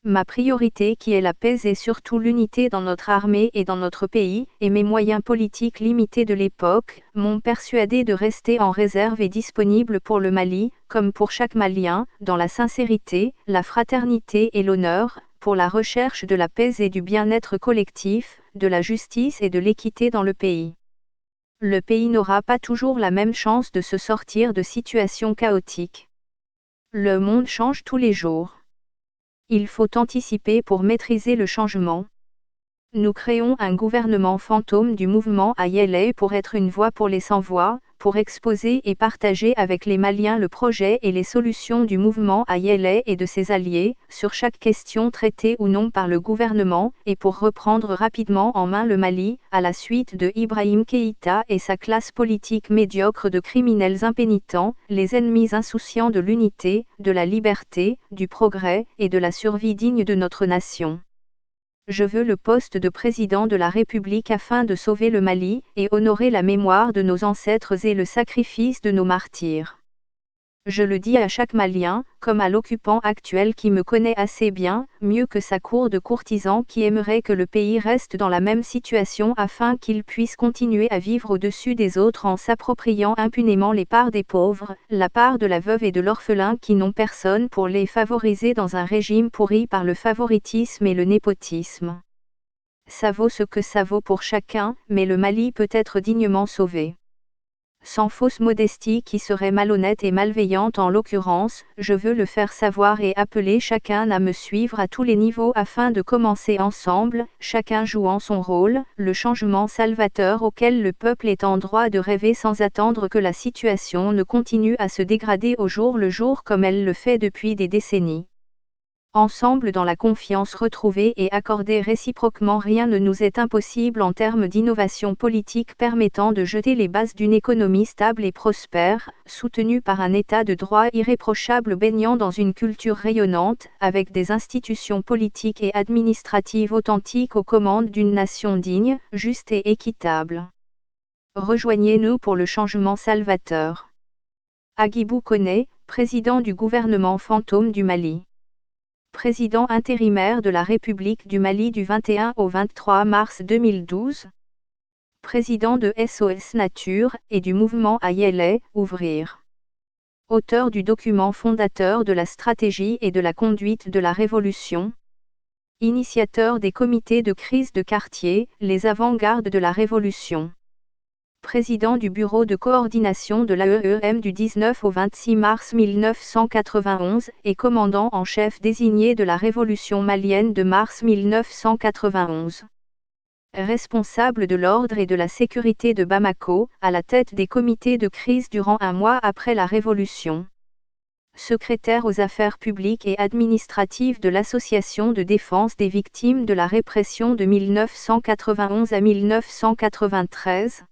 Speaker 1: Ma priorité qui est la paix et surtout l'unité dans notre armée et dans notre pays, et mes moyens politiques limités de l'époque, m'ont persuadé de rester en réserve et disponible pour le Mali, comme pour chaque Malien, dans la sincérité, la fraternité et l'honneur, pour la recherche de la paix et du bien-être collectif, de la justice et de l'équité dans le pays. Le pays n'aura pas toujours la même chance de se sortir de situations chaotiques. Le monde change tous les jours. Il faut anticiper pour maîtriser le changement. Nous créons un gouvernement fantôme du mouvement Ayele pour être une voix pour les sans-voix, pour exposer et partager avec les Maliens le projet et les solutions du mouvement Ayélé et de ses alliés, sur chaque question traitée ou non par le gouvernement, et pour reprendre rapidement en main le Mali, à la suite de Ibrahim Keïta et sa classe politique médiocre de criminels impénitents, les ennemis insouciants de l'unité, de la liberté, du progrès et de la survie digne de notre nation. Je veux le poste de président de la République afin de sauver le Mali et honorer la mémoire de nos ancêtres et le sacrifice de nos martyrs. Je le dis à chaque Malien, comme à l'occupant actuel qui me connaît assez bien, mieux que sa cour de courtisans qui aimerait que le pays reste dans la même situation afin qu'il puisse continuer à vivre au-dessus des autres en s'appropriant impunément les parts des pauvres, la part de la veuve et de l'orphelin qui n'ont personne pour les favoriser dans un régime pourri par le favoritisme et le népotisme. Ça vaut ce que ça vaut pour chacun, mais le Mali peut être dignement sauvé. Sans fausse modestie qui serait malhonnête et malveillante en l'occurrence, je veux le faire savoir et appeler chacun à me suivre à tous les niveaux afin de commencer ensemble, chacun jouant son rôle, le changement salvateur auquel le peuple est en droit de rêver sans attendre que la situation ne continue à se dégrader au jour le jour comme elle le fait depuis des décennies. Ensemble dans la confiance retrouvée et accordée réciproquement, rien ne nous est impossible en termes d'innovation politique permettant de jeter les bases d'une économie stable et prospère, soutenue par un état de droit irréprochable baignant dans une culture rayonnante, avec des institutions politiques et administratives authentiques aux commandes d'une nation digne, juste et équitable. Rejoignez-nous pour le changement salvateur. Agibou Koné, président du gouvernement fantôme du Mali. Président intérimaire de la République du Mali du 21 au 23 mars 2012. Président de SOS Nature et du mouvement Ayélé, Ouvrir. Auteur du document fondateur de la stratégie et de la conduite de la révolution. Initiateur des comités de crise de quartier, les avant-gardes de la révolution. Président du bureau de coordination de l'AEEM du 19 au 26 mars 1991 et commandant en chef désigné de la révolution malienne de mars 1991. Responsable de l'ordre et de la sécurité de Bamako, à la tête des comités de crise durant un mois après la révolution. Secrétaire aux affaires publiques et administratives de l'Association de défense des victimes de la répression de 1991 à 1993.